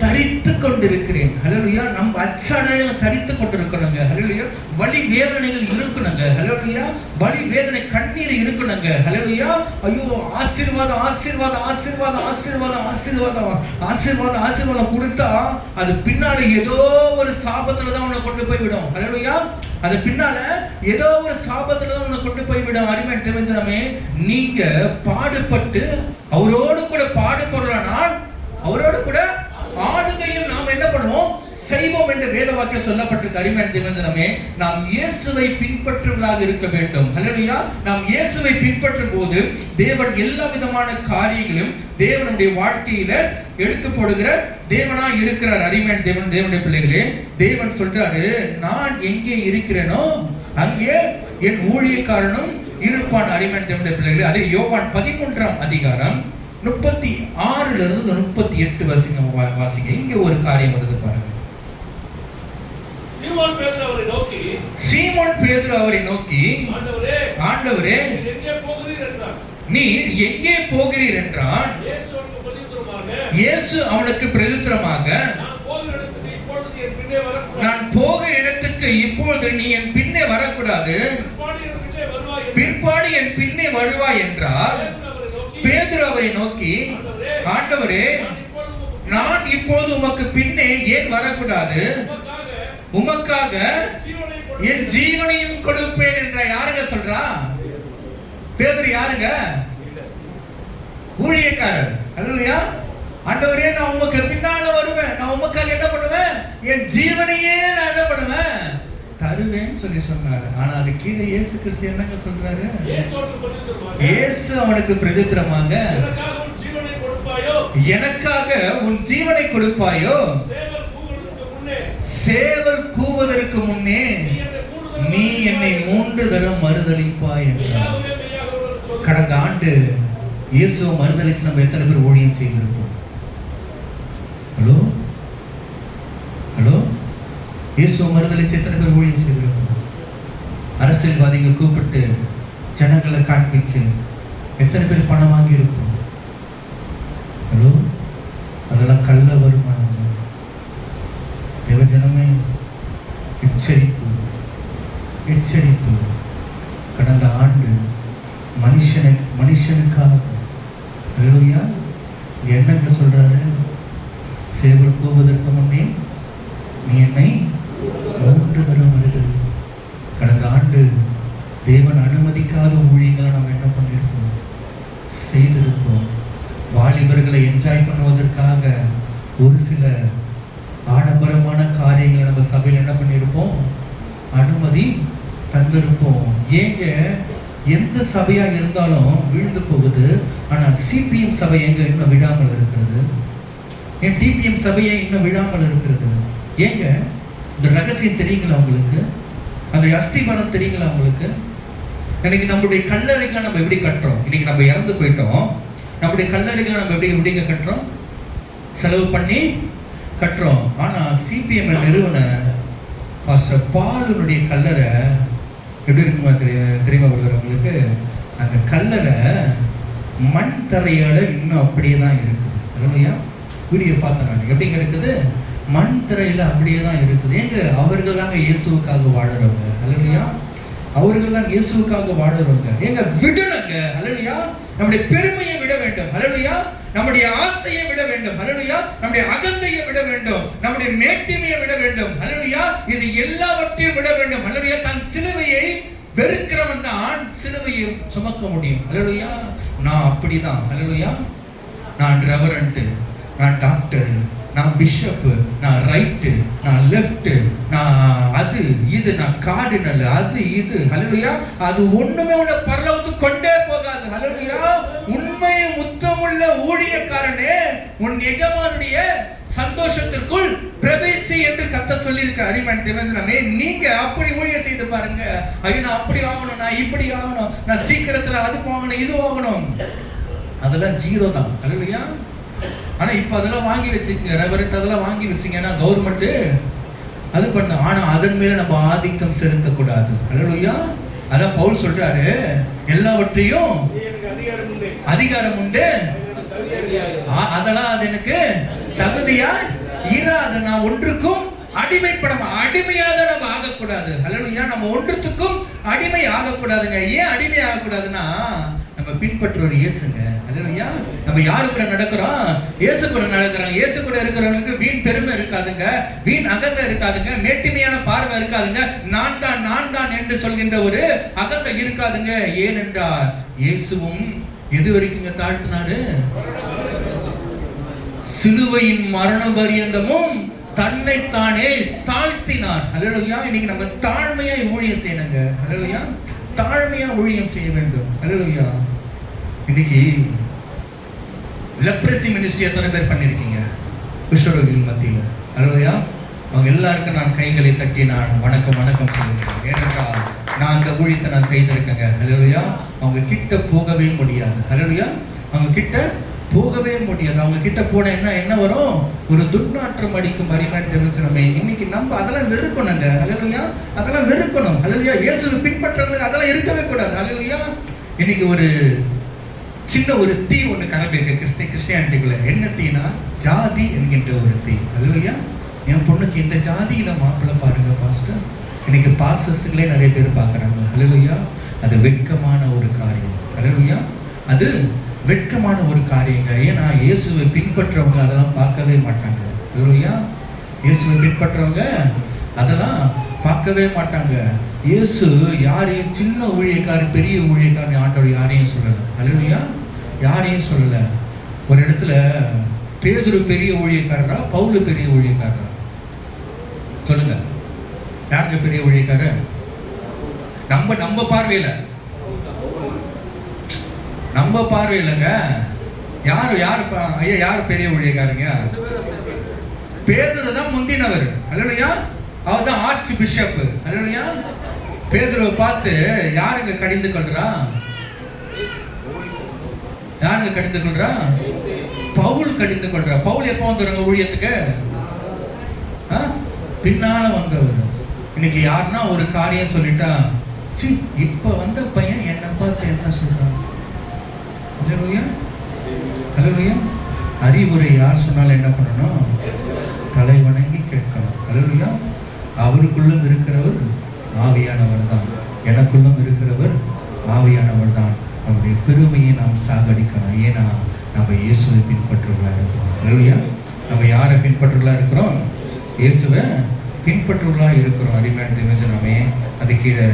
தரித்து கொண்டிருக்கிறேன். அல்லேலூயா. நம்ம அச்சடையாளம் தரித்து கொண்டிருக்கணுங்க. அல்லேலூயா. வலி வேதனைகள் இருக்கணுங்க. அல்லேலூயா. வலி வேதனை கண்ணீர் இருக்கணுங்க. அல்லேலூயா. ஐயோ, ஆசீர்வாதம் ஆசீர்வாதம் ஆசீர்வாதம் ஆசீர்வாதம் ஆசீர்வாதம் ஆசீர்வாதம் ஆசீர்வாதம் கொடுத்தா அது பின்னால ஏதோ ஒரு சாபத்துல தான் உன்னை கொண்டு போய் விடும். அல்லேலூயா. அது பின்னால ஏதோ ஒரு சாபத்துல தான் உன்னை கொண்டு போய் விடும். அருமையான தேவனே, நீங்க பாடுபட்டு அவரோடு கூட பாடுபடலானால் அவரோடு கூட ஆளுகையும் நாம் என்ன பண்ணுவோம்? செய்வோம் என்று வேத வாக்கியம் சொல்லப்பட்டிருக்கு. அருமையான தேவனே, நாம் இயேசுவை பின்பற்றுவதாக இருக்க வேண்டும். அல்லேலூயா. நாம் இயேசுவை பின்பற்றும் போது தேவன் எல்லா விதமான காரியங்களும் தேவனுடைய வாழ்க்கையில எடுத்து போடுகிற தேவனா இருக்கிறார். அருமையான தேவனுடைய பிள்ளைகளே, தேவன் சொல்றாரு, நான் எங்கே இருக்கிறேனோ அங்கே என் ஊழியக்காரனும் இருப்பான். அருமையான தேவனுடைய பிள்ளைகளே, அதே யோவான் 13ஆம் அதிகாரம் 36 38 வாசிங்க. இங்க ஒரு காரியம் வருது பாருங்க. சீமோன் பேதுரு அவரை நோக்கி, ஆண்டவரே, நீர் எங்கே போகிறீர் என்றான். இயேசு அவனுக்கு பிரதித்திரமாக, நான் போகிற இடத்துக்கு இப்பொழுது நீ என் பின்னே வரக்கூடாது. நான் போகிற இடத்துக்கு இப்பொழுது நீ என் பின்னே வரக்கூடாது, பிற்பாடு என் பின்னே வருவாய் என்றார். பேதுரு அவரை நோக்கி, ஆண்டவரே, நான் இப்பொழுது உமக்கு பின்னே ஏன் வரக்கூடாது? உமக்காக என் ஜீவனையும் கொடுப்பேன் என்ற யாருங்க சொல்றா? பேதுரு யாருங்க? ஊழியக்காரர். அல்லேலூயா. ஆண்டவரே, நான் உமக்கு பின்னால வருவேன், நான் உமக்காக என்ன பண்ணுவேன்? என் ஜீவனையே நான் என்ன பண்ணுவேன்? தருவேன்னு சொல்லி சொன்னாரு. ஆனா அது கீழே இயேசு கிறிஸ்து என்னங்க சொல்றாரு? இயேசு அவனுக்கு பிரதித்திரமாக, எனக்காக உன் ஜீவனை கொடுப்பாயோ? சேவல் கூவதற்கு முன்னே நீ என்னை 3 தரம் மறுதலிப்பாய் என்றார். கடந்த ஆண்டு இயேசுவை மறுதலிச்சு நம்ம எத்தனை பேர் ஊழியம் செய்திருப்போம்? ஹலோ ஹலோ, இயேசுவை மறுதலிச்சு எத்தனை பேர் ஊழியம் செய்திருப்போம்? அரசியல்வாதிங்க கூப்பிட்டு ஜனங்களை காண்பிச்சு எத்தனை பேர் பணம் வாங்கி இருப்போம்? ஹலோ, அதெல்லாம் கள்ள வருமானம். தேவஜனமே, எச்சரிப்பு எச்சரிப்பு. கடந்த ஆண்டு மனுஷனுக்காக அல்லேலூயா என்னங்க சொல்றாரு? சேவல் கூவதற்கு முன்னே நீ என்னை 3 தரம் வருகிறது. கடந்த ஆண்டு தேவன் அனுமதிக்காத ஊழியங்களை நம்ம என்ன பண்ணியிருக்கோம்? செய்திருக்கோம். வாலிபர்களை என்ஜாய் பண்ணுவதற்காக ஒரு சில ஆடம்பரமான காரியங்களை நம்ம சபையில் என்ன பண்ணியிருப்போம்? அனுமதி தந்திருப்போம். ஏங்க, எந்த சபையா இருந்தாலும் விழுந்து போகுது, ஆனா சிபிஎம் சபை எங்க இன்னும் விடாமல் இருக்கிறது? ஏன் டிபிஎம் சபையை இன்னும் விடாமல் இருக்கிறது? ஏங்க, இந்த ரகசியம் தெரியுங்களா உங்களுக்கு? அந்த அஸ்திபாரம் தெரியுங்களா உங்களுக்கு? இன்னைக்கு நம்முடைய கல்லறைகளை நம்ம எப்படி கட்டுறோம்? இன்னைக்கு நம்ம இறந்து போயிட்டோம், நம்முடைய கல்லறைகளை நம்ம எப்படிங்க கட்டுறோம்? செலவு பண்ணி கட்டுறோம். ஆனா சிபிஎம் நிறுவன பாஸ்டர் பாலுனுடைய கல்லறை எப்படி இருக்குமா தெரியுமா உங்களுக்கு? அந்த கல்லறை மண் தரையோட இன்னும் அப்படியே தான் இருக்குது. அல்லையா, வீடியோ பார்த்தேன் நான். எப்படிங்க இருக்குது? மண் தரையில அப்படியே தான் இருக்குது. ஏங்க, அவர்கள் தாங்க இயேசுவுக்காக வாழறவங்க. அல்லையா, அவர்கள் தான் இயேசுவுக்காக வாழறவங்க. ஏங்க, விடணுங்க. அல்லையா, நம்முடைய பெருமையை விட வேண்டும். அல்லையா, நம்முடைய ஆசையை விட வேண்டும். அல்லேலூயா, நம்முடைய அகந்தையை விட வேண்டும், நம்முடைய மேட்டிமையை விட வேண்டும். அல்லேலூயா, இது எல்லாவற்றையும் விட வேண்டும். அல்லேலூயா, தன் சிலுவையை வெறுக்கிறவன் தான் சிலுவையை சுமக்க முடியும். அல்லேலூயா, நான் அப்படிதான். அல்லேலூயா, நான் ரெவரண்ட், நான் டாக்டர், நான் பிஷப், நான் ரைட்டு, நான் லெஃப்ட், நான் அது இது, நான் கார்டினல், அது இது. அல்லேலூயா, அது ஒண்ணுமே உன்னை பரலோகத்துக்கு கொண்டே போகாது. அல்லேலூயா, உண்மை முத்தமுள்ள ஊழியக்காரனே, உன் எஜமானுடைய சந்தோஷத்திற்குள் பிரவேசி என்று கர்த்தர் சொல்லியிருக்க. அரிமன் தேவனே, நீங்க அப்படி ஊழியம் செய்து பாருங்க. ஐயோ, நான் அப்படி ஆகணும், நான் இப்படி ஆகணும், நான் சீக்கிரத்துல அது வாங்கணும், இது வாங்கணும், அதெல்லாம் ஜீரோ தான். அல்லேலூயா. ஆனா இப்ப அதெல்லாம் வாங்கி வச்சுக்கங்க, ரெவரண்ட் அதெல்லாம் வாங்கி வச்சீங்கன்னா கவர்மெண்ட் அது பண்ண. ஆனா அதன் மேல நம்ம ஆதிக்கம் செலுத்தக்கூடாது. அல்லேலூயா. அதான் பவுல் சொல்றாரு, எல்லாவற்றையும் அதிகாரம் உண்டு, அதெல்லாம் அது எனக்கு தகுதியா இராது. நான் ஒன்றுக்கும் அடிமையாக நம்ம ஆகக்கூடாது. அல்லேலூயா, நம்ம ஒன்றுத்துக்கும் அடிமை ஆகக்கூடாதுங்க. ஏன் அடிமை ஆகக்கூடாதுன்னா, நம்ம பின்பற்றுவோர் இயேசுங்க. அல்லேலூயா, நம்ம யாரு கூட நடக்கிறோம்? இயேசு கூட நடக்கிறோம். இயேசு கூட இருக்கிறவங்களுக்கு வீண் பெருமை இருக்காதுங்க, வீண் அகந்தை இருக்காதுங்க, மேட்டிமையான பார்வை இருக்காதுங்க, நான் தான் என்று சொல்கின்ற ஒரு அகந்தை இருக்காதுங்க. ஏனென்றால் இயேசுவும் எது வரைக்கும் தாழ்த்தினாரு? சிலுவையின் மரண பரியந்தமும் தன்னைத்தானே தாழ்த்தினார். அல்லேலூயா. இன்னைக்கு நம்ம தாழ்மையா ஊழியம் செய்யணுங்க. அல்லேலூயா, தாழ்மையா ஊழியம் செய்ய வேண்டும். அல்லேலூயா. இன்னைக்கு லெப்ரசி மினிஸ்ட்ரி எத்தனை பேர் பண்ணிருக்கீங்க? குஷ்டரோகிகள் மத்தியில். அல்லேலூயா. அவங்க எல்லாருக்கும் நான் கைகளை தட்டி நான் வணக்கம் சொல்லியிருக்கேன். ஏனென்றால் நான் அந்த ஊழியத்தை நான் செய்திருக்கேங்க. அல்லேலூயா. அவங்க கிட்ட போகவே முடியாது. அல்லேலூயா, அவங்க கிட்ட போகவே முடியாது. அவங்க கிட்ட போன என்ன வரும்? ஒரு துர்நாற்றம் அடிக்கும் அறிமாற்றமே. இன்னைக்கு நம்ம அதெல்லாம் வெறுக்கணுங்க. அல்லேலூயா, அதெல்லாம் வெறுக்கணும். அல்லேலூயா, இயேசுவை பின்பற்றுறது அதெல்லாம் இருக்கவே கூடாது. அல்லேலூயா. இன்னைக்கு ஒரு சின்ன ஒரு தீ ஒன்று கிளம்பி இருக்கு கிறிஸ்டியானிட்டிக்குள்ள. என்ன தீனா? ஜாதி என்கின்ற ஒரு தீ. அல்லேலூயா. என் பொண்ணுக்கு இந்த ஜாதியில மாப்பிள்ளை பாருங்க பாஸ்டர். இன்னைக்கு பாஸ்டர்ஸுங்களே நிறைய பேர் பார்க்குறாங்க. அல்லேலூயா. அது வெட்கமான ஒரு காரியம். அல்லேலூயா. அது வெட்கமான ஒரு காரியங்க. ஏன்னா இயேசுவை பின்பற்றவங்க அதெல்லாம் பார்க்கவே மாட்டாங்க. அல்லேலூயா. இயேசுவை பின்பற்றவங்க அதெல்லாம் பார்க்கவே மாட்டாங்க. இயேசு யாரையும் சின்ன ஊழியக்காரர் பெரிய ஊழியக்காரன் ஆண்டவர் யாரையும் சொல்லலை. அல்லேலூயா. யாரையும் சொல்லலை. ஒரு இடத்துல பேதுரு பெரிய ஊழியக்காரரா பவுல் பெரிய ஊழியக்காரரா? சொல்லுங்க, யாருங்க பெரிய ஊழியக்காரர்? நம்ம பார்வையில, நம்ம பார்வையிலங்க யாரு ஐயா யார் பெரிய ஊழியக்காரங்க? பேதுரு தான் முந்தினவர். அல்லேலூயா. அவர் தான் ஆர்ச் பிஷப். அல்லேலூயா. பேதுருவை பார்த்து யாருங்க கடிந்து கொள்றா? யாருங்க கடிந்து கொள்றா? பவுல் கடிந்து கொள்றா. பவுல் எப்போ வந்துடுறாங்க ஊழியத்துக்கு? பின்னால வந்தவர். இன்னைக்கு யாருன்னா ஒரு காரியம் சொல்லிட்டா, சி இப்ப வந்த பையன் என்னை பார்த்து என்ன சொல்றான்? அல்லேலூயா. அல்லேலூயா. அறிவுரை யார் சொன்னாலும் என்ன பண்ணணும்? தலை வணங்கி கேட்கணும். அல்லேலூயா. அவருக்குள்ளும் இருக்கிறவர் ஆவியானவர் தான், எனக்குள்ளும் இருக்கிறவர் ஆவியானவர் தான். அவருடைய பெருமையை நாம் சாகடிக்கணும். ஏன்னா நம்ம இயேசுவை பின்பற்றுவர்களா இருக்கிறோம். அல்லேலூயா. நம்ம யாரை பின்பற்றுவர்களா இருக்கிறோம்? இயேசுவை பின்பற்றுவர்களா இருக்கிறோம். அருமையான தேவஜனமே, அது கீழே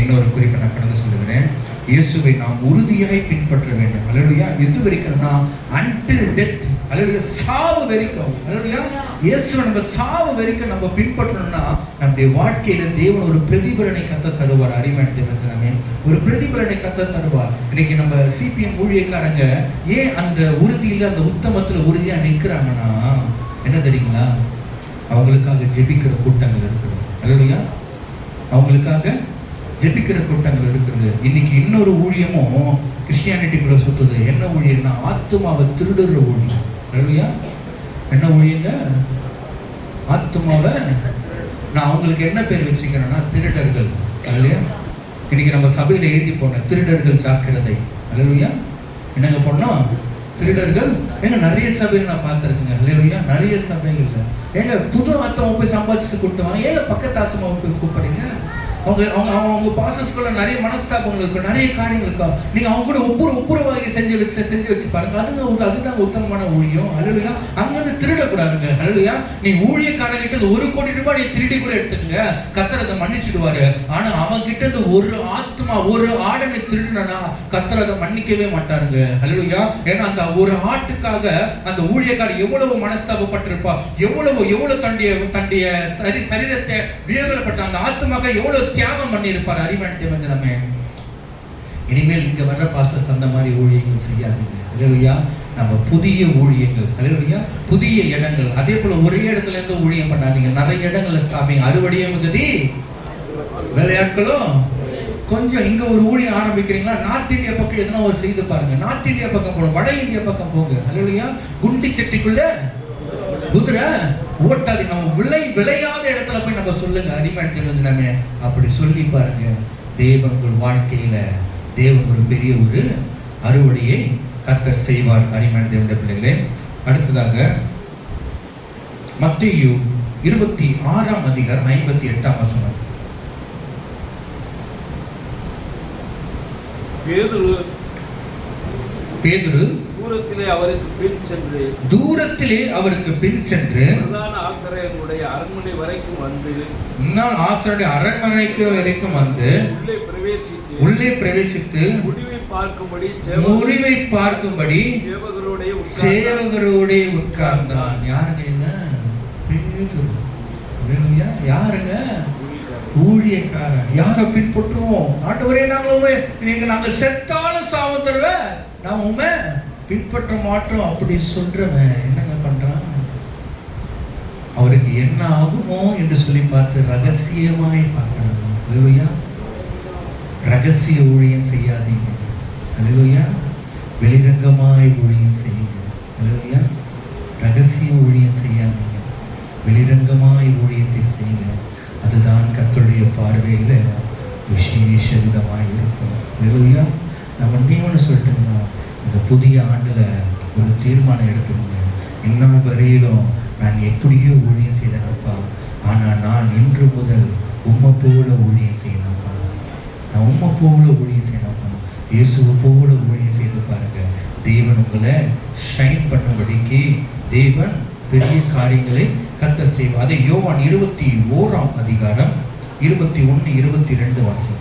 இன்னொரு குறிப்பை நான் கடந்து சொல்லுகிறேன். இயேசுவை நாம் உறுதியாய் பின்பற்ற வேண்டும். அல்லேலூயா. எது வரைக்கும்னா until death. அல்லேலூயா. சாவு வரைக்கும். அல்லேலூயா. இயேசுவை நம்ம சாவு வரைக்கும் நம்ம பின்பற்றணும்னா நம்முடைய வாழ்க்கையில தேவன் ஒரு பிரதிபலனை கத்த தருவார். அருமையான தேவஜனமே, ஒரு பிரதிபலனை கத்த தருவார். இன்னைக்கு நம்ம சிபிஎம் ஊழியக்காரங்க ஏன் அந்த உறுதியில அந்த உத்தமத்துல உறுதியா நிற்கிறாங்கன்னா என்ன தெரியுங்களா? அவங்களுக்காக ஜெபிக்கிற கூட்டங்கள் இருக்குது. அல்லேலூயா. அவங்களுக்காக ஜெபிக்கிற கூட்டங்கள் இருக்கிறது. இன்னைக்கு இன்னொரு ஊழியமும் கிறிஸ்டியானிட்டிக்குள்ள சுத்துது. என்ன ஊழியம்னா ஆத்துமாவை திருடுற ஊழியம். அல்லேலூயா. என்ன ஊழியங்க? ஆத்துமாவை நான் அவங்களுக்கு என்ன பேர் வச்சுக்கிறேன்னா திருடர்கள். அல்லையா. இன்னைக்கு நம்ம சபையில எழுதி போன திருடர்கள் ஜாக்கிரதை. அல்லேலூயா. என்னங்க பண்ணோம்? திருடர்கள். ஏங்க நிறைய சபையில் நான் பார்த்துருக்கேங்க. அல்லேலூயா. நிறைய சபைகள்ல ஏங்க புது ஆத்மாவை போய் சம்பாதிச்சுட்டு கூட்டுவாங்க. ஏங்க பக்கத்து ஆத்மாவை போய் கூப்பிடுறீங்க? அவங்க பாசஸ்குள்ள நிறைய மனஸ்தாபங்கள் இருக்கும், நிறைய காரியங்கள் இருக்கும். நீங்க அவங்க கூட ஒப்புரவாகி செஞ்சு வச்சு பாருங்க. அதுதான் உத்தமமான ஊழியம். அல்லேலூயா. அங்கிருந்து திருடக்கூடாதுங்க. அல்லேலூயா. நீ ஊழியக்காரங்கிட்ட 1 கோடி ரூபாய் நீ திருடி கூட எடுத்துக்கங்க, கர்த்தர் அதை மன்னிச்சிடுவாரு. ஆனா அவன் கிட்ட இருந்து ஒரு ஆத்மா ஒரு ஆடை நீ திருடுனா கர்த்தர் அதை மன்னிக்கவே மாட்டாருங்க. அல்லேலூயா. ஏன்னா அந்த ஒரு ஆட்டுக்காக அந்த ஊழியக்காரர் எவ்வளவு மனஸ்தாபப்பட்டிருப்பா, எவ்வளவு தண்டிய சரீரத்தை வேவலப்பட்ட அந்த ஆத்மாக்க எவ்வளவு தியாகம் பண்ணி இருப்பார். அறிவான் தேவஜனமே, இனிமேல் இங்க வர்ற பாஸ்டர்ஸ் அந்த மாதிரி ஊழியங்கள் செய்யாதீங்க. அல்லேலூயா. நம்ம புதிய ஊழியங்கள். அல்லேலூயா. புதிய இடங்கள். அதே போல ஒரே இடத்துல இருந்து ஊழியம் பண்ணாதீங்க. நிறைய இடங்கள்ல ஸ்தாபிங்க. அறுவடையே மிகுதி வேலையாட்களும் கொஞ்சம். இங்க ஒரு ஊழியம் ஆரம்பிக்கிறீங்களா, நார்த் இந்தியா பக்கம் எதனா ஒரு செய்து பாருங்க. நார்த் இந்தியா பக்கம் போங்க, வட இந்தியா பக்கம் போங்க. அல்லேலூயா. குண்டி செட்டிக்குள்ள குதிரை ஓட்டாது. நம்ம விளையாத இடத்துல போய் நம்ம சொல்லுங்க. அடிமையானமே அப்படி சொல்லி பாருங்க. தேவன் உங்கள் வாழ்க்கையில தேவன் ஒரு பெரிய ஒரு அறுவடையை கர்த்தர் செய்வார். அடிமையான தேவனுடைய பிள்ளைகளே, அடுத்ததாக மத்தேயு 26ஆம் அதிகாரம் 58ஆம் வசனம். பேதுரு தூரத்திலே அவருக்கு பின் சென்று பிரதான ஆசாரியனுடைய அரண்மனை வரைக்கும் வந்து உள்ளே பிரவேசித்து முடிவை பார்க்கும்படி சேவகரோடே உட்கார்ந்தான். யாருங்க? பேதுரு. யாருங்க? ஊழியக்காரன். யாரை பின்பற்றுவோம்? ஆண்டவரே, நாங்க செத்தாலும் சாவம் தருவேன், நான் உண்மை பின்பற்ற மாட்டோம் அப்படி சொல்றவன் என்னங்க பண்றான்? அவருக்கு என்ன ஆகுமோ என்று சொல்லி பார்த்து ரகசியமாய் பார்க்கணும். அல்லேலூயா. ரகசிய ஊழியம் செய்யாதீங்க. அல்லேலூயா. வெளிரங்கமாய் ஊழியம் செய்யுங்க. அல்லேலூயா. ரகசிய ஊழியம் செய்யாதீங்க, வெளிரங்கமாய் ஊழியத்தை செய்யுங்க. அதுதான் கர்த்தருடைய பார்வையில விசேஷ விதமாய் இருக்கும். அல்லேலூயா. நம்ம நீவனு சொல்லிட்டோம்னா இந்த புதிய ஆண்டுல ஒரு தீர்மானம் எடுத்துக்கோங்க. இன்னும் வரையிலும் நான் எப்படியோ ஊழியம் செய்தேனப்பா, ஆனா நான் இன்று முதல் உம்மை போல ஊழியம் செய்யணும்ப்பா. நான் உம்மை போல ஊழியம் செய்யணும்ப்பா. இயேசுவை போல ஊழியம் செய்து பாருங்க. தேவன் உங்களை ஷைன் பண்ணும்படிக்கு தேவன் பெரிய காரியங்களை கர்த்தர் செய்வார். அதை யோவான் 21ஆம் அதிகாரம் 21, 22 வாசிங்க.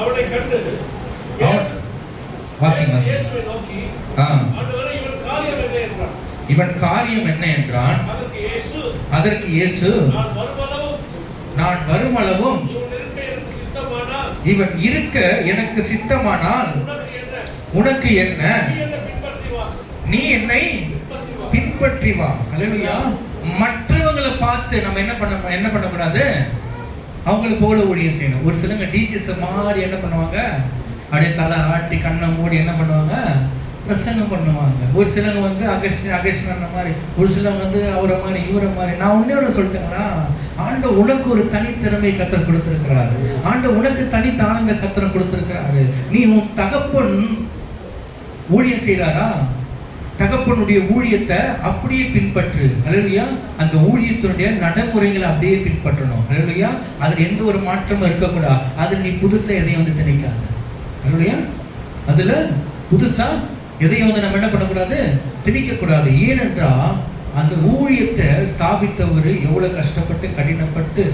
அவனை கண்டு வாசிங்க. இயேசுவை நோக்கி, ஆண்டவரே, இவன் காரியம் என்ன என்றான். அதற்கு இயேசு, நான் வருமளவும் இவன் இருக்க எனக்கு சித்தமானால் உனக்கு என்ன, நீ என்னை பின்பற்றி வா. அல்லேலூயா. மற்றவங்களை பார்த்து நம்ம என்ன பண்ணக்கூடாது, அவங்களை போல ஊழியம் செய்யணும். ஒரு சிலங்க டீச்சர்ஸ் மாதிரி என்ன பண்ணுவாங்க, அப்படியே தலை ஆட்டி கண்ணை மூடி என்ன பண்ணுவாங்க, பிரசங்கம் பண்ணுவாங்க. ஒரு சிலங்க வந்து அகஸ்டின் மாதிரி, ஒரு சிலங்க வந்து அவரை மாதிரி இவரை மாதிரி. நான் ஒன்னே சொல்லிட்டேங்கன்னா, ஆண்டவர் உனக்கு ஒரு தனித்திறமை கத்தர் கொடுத்திருக்கிறாரு. ஆண்டவர் உனக்கு தனி தானங்க கத்தர் கொடுத்திருக்கிறாரு. நீ உன் தகப்பன் ஊழியம் செய்யறாரா, தகப்பனுடைய ஊழியத்தை அப்படியே பின்பற்று. அல்லேலூயா. அந்த ஊழியத்தினுடைய நடைமுறைகளை அப்படியே பின்பற்றணும். அல்லேலூயா. அதுல எந்த ஒரு மாற்றமும் இருக்கக்கூடாது. அது நீ புதுசா எதையும் வந்து திணிக்காத. அல்லேலூயா. அதுல புதுசா எதையும் வந்து நம்ம என்ன பண்ணக்கூடாது, திணிக்கக்கூடாது. ஏனென்றால் அந்த ஊழியத்தை ஸ்தாபித்தவர் எவ்வளவு கஷ்டப்பட்டு கடினப்பட்டு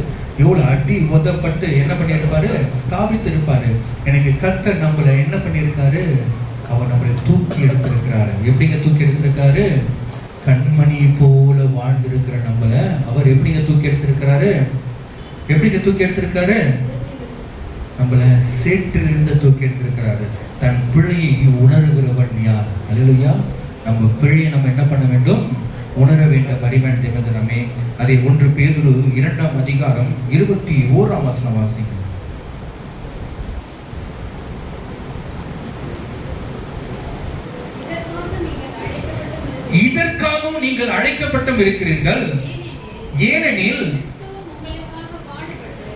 எவ்வளவு அடி உதப்பட்டு என்ன பண்ணியிருப்பாரு, ஸ்தாபித்து இருப்பாரு. எனக்கு கர்த்தர் நம்மளை என்ன பண்ணியிருக்காரு, அவர் நம்மளை தூக்கி எடுத்திருக்கிறாரு. எப்படிங்க தூக்கி எடுத்திருக்காரு, கண்மணி போல வாழ்ந்திருக்கிற நம்மள அவர் எப்படிங்க தூக்கி எடுத்திருக்கிறாரு, எப்படிங்க தூக்கி எடுத்திருக்காரு, நம்மள சேற்றிலிருந்து தூக்கி எடுத்திருக்கிறாரு. தன் பிழையை உணர்கிறவன் யார். அல்லேலூயா. நம்ம பிழையை நம்ம என்ன பண்ண வேண்டும், உணர வேண்டும். அறிவன் தேவஜனமே. அதை 1 பேதுரு 2ஆம் அதிகாரம் 21ஆம் வசனம் வாசிங்க. இதற்காகவும் நீங்கள் அழைக்கப்பட்டும் இருக்கிறீர்கள், ஏனெனில்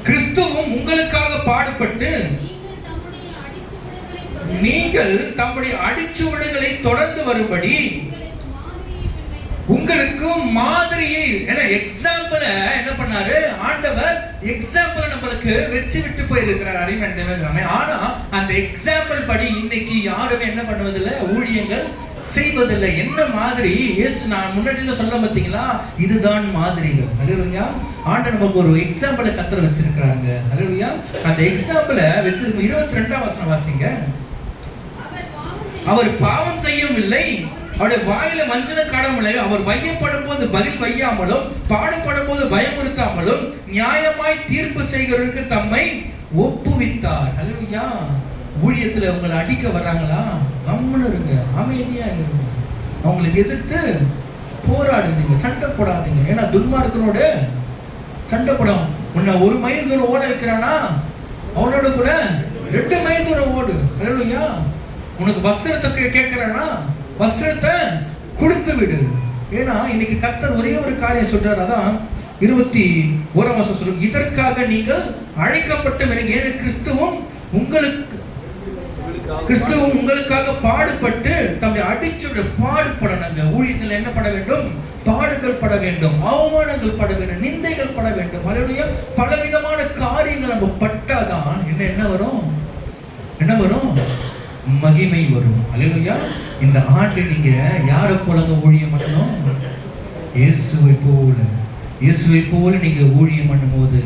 கிறிஸ்துவும் உங்களுக்காக பாடுபட்டு நீங்கள் தம்முடைய அடிச்சுவடுகளை தொடர்ந்து வரும்படி உங்களுக்கு மாதிரியை எக்ஸாம்பிள என்ன பண்ணாரு ஆண்டவர், எக்ஸாம்பிள் நம்மளுக்கு வச்சு விட்டு போயிருக்கிறார். அறிவன் தேவஜனமே. ஆனா அந்த எக்ஸாம்பிள் படி இன்னைக்கு யாருமே என்ன பண்ணுவதில்லை, ஊழியங்கள் செய்வதில்லை. என்ன மாதிரி இயேசு நான் முன்னாடில சொல்ல பார்த்தீங்களா, இதுதான் மாதிரிகள். அல்லேலூயா. ஆண்டவர் நமக்கு ஒரு எக்ஸாம்பிளை கத்தர் வச்சிருக்கிறாங்க. அல்லேலூயா. அந்த எக்ஸாம்பிளை வச்சிருக்கும் 22ஆம் வசனம் வாசிங்க. அவர் பாவம் செய்யவும் இல்லை, அவருடைய வாயில வஞ்சனை காணவில்லை. அவர் வையப்படும் போது பதில் வையாமலும் பாடுபடும் போது பயமுறுத்தாமலும் நியாயமாய் தீர்ப்பு செய்கிறவருக்கு தம்மை ஒப்புவித்தார். அல்லேலூயா. ஊழியத்துல உங்களை அடிக்க வர்றாங்களா, கம்முன்னு இருங்க, அமைதியா இருங்க. அவங்களுக்கு எதிர்த்து போராடுங்க, சண்டை போடாதீங்க. ஏன்னா துன்மார்க்கனோட சண்டை போடும். உன்னை 1 மைல் தூரம் ஓட வைக்கிறானா, அவனோட கூட 2 மைல் தூரம் ஓடு. அல்லேலூயா. உனக்கு வஸ்திரத்தை கேட்கிறானா, வஸ்திரத்தை கொடுத்து விடு. ஏன்னா இன்னைக்கு கர்த்தர் ஒரே ஒரு காரியம் சொல்றாரு. அதான் 21ஆம் வசனம் சொல்லும், இதற்காக நீங்கள் அழைக்கப்பட்ட ஏழு கிறிஸ்துவும் உங்களுக்காக பாடுபட்டு தம்முடைய அடிச்சுட பாடுபடணுங்க. ஊழியத்தில் என்ன பட வேண்டும், பாடுகள் பட வேண்டும், அவமானங்கள் பட வேண்டும், நிந்தைகள் பட வேண்டும். அல்லேலூயா. பலவிதமான காரியங்கள் நம்ம பட்டாதான் என்ன வரும், என்ன வரும், மகிமை வரும். அல்லேலூயா. இந்த ஆண்டு நீங்க யாரை போலங்க ஊழியம் பண்ணணும், இயேசுவை போல. இயேசுவை போல நீங்க ஊழியம் பண்ணும்போது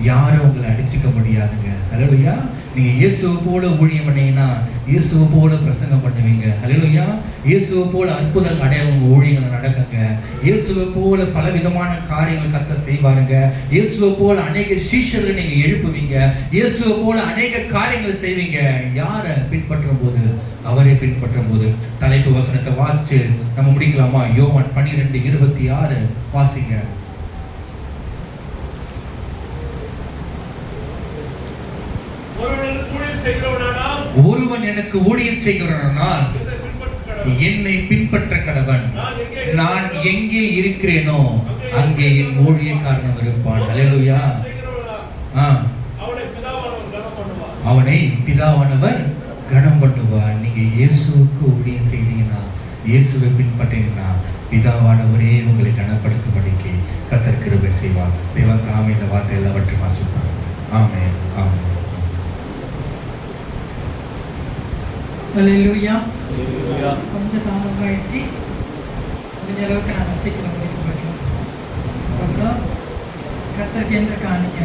யாரும் உங்களை அடிச்சுக்க முடியாதுங்க. அல்லேலூயா. நீங்க இயேசுவை போல ஊழியம் பண்ணீங்கன்னா இயேசுவை போல பிரசங்கம் பண்ணுவீங்க. அல்லேலூயா. இயேசுவை போல அற்புதம் அடையாளம் ஊழியங்களை நடக்குங்க. இயேசுவை போல பல விதமான காரியங்கள் கர்த்தர் செய்வாருங்க. இயேசுவை போல அநேக சீஷர்களை நீங்க எழுப்புவீங்க. இயேசுவை போல அநேக காரியங்களை செய்வீங்க. யாரை பின்பற்றும் போது, அவரை பின்பற்றும் போது. தலைப்பு வசனத்தை வாசிச்சு நம்ம முடிக்கலாமா? யோவான் 12:26 வாசிங்க. ஒருவன் எனக்கு ஊழியம் செய்கிறவனானால் என்னை பின்பற்ற கடவன். நான் எங்கே இருக்கிறேனோ அங்கே என் ஊழியக்காரன் இருப்பான். அல்லேலூயா. அவனை பிதாவானவர் கனம் பண்ணுவார். நீங்க இயேசுவுக்கு ஊழியம் செய்தீங்கன்னா, இயேசுவை பின்பற்றினீங்கன்னா, பிதாவானவரே உங்களை கனப்படுத்தும்படிக்கு கர்த்தர் கிருபை செய்வார். தேவன் தாமே இந்த வார்த்தை எல்லாவற்றையும் ஆசீர்வதிப்பார். ஆமென், ஆமென். ஹல்லேலூயா. ஹல்லேலூயா. கொஞ்சம் தாமதம் ஆயிடுச்சு. முடிஞ்ச அளவுக்கு நாங்கள் சீக்கிரம் முடிக்க பார்க்கலாம். அப்புறம் கர்த்தருக்கு என்ற காணிக்கை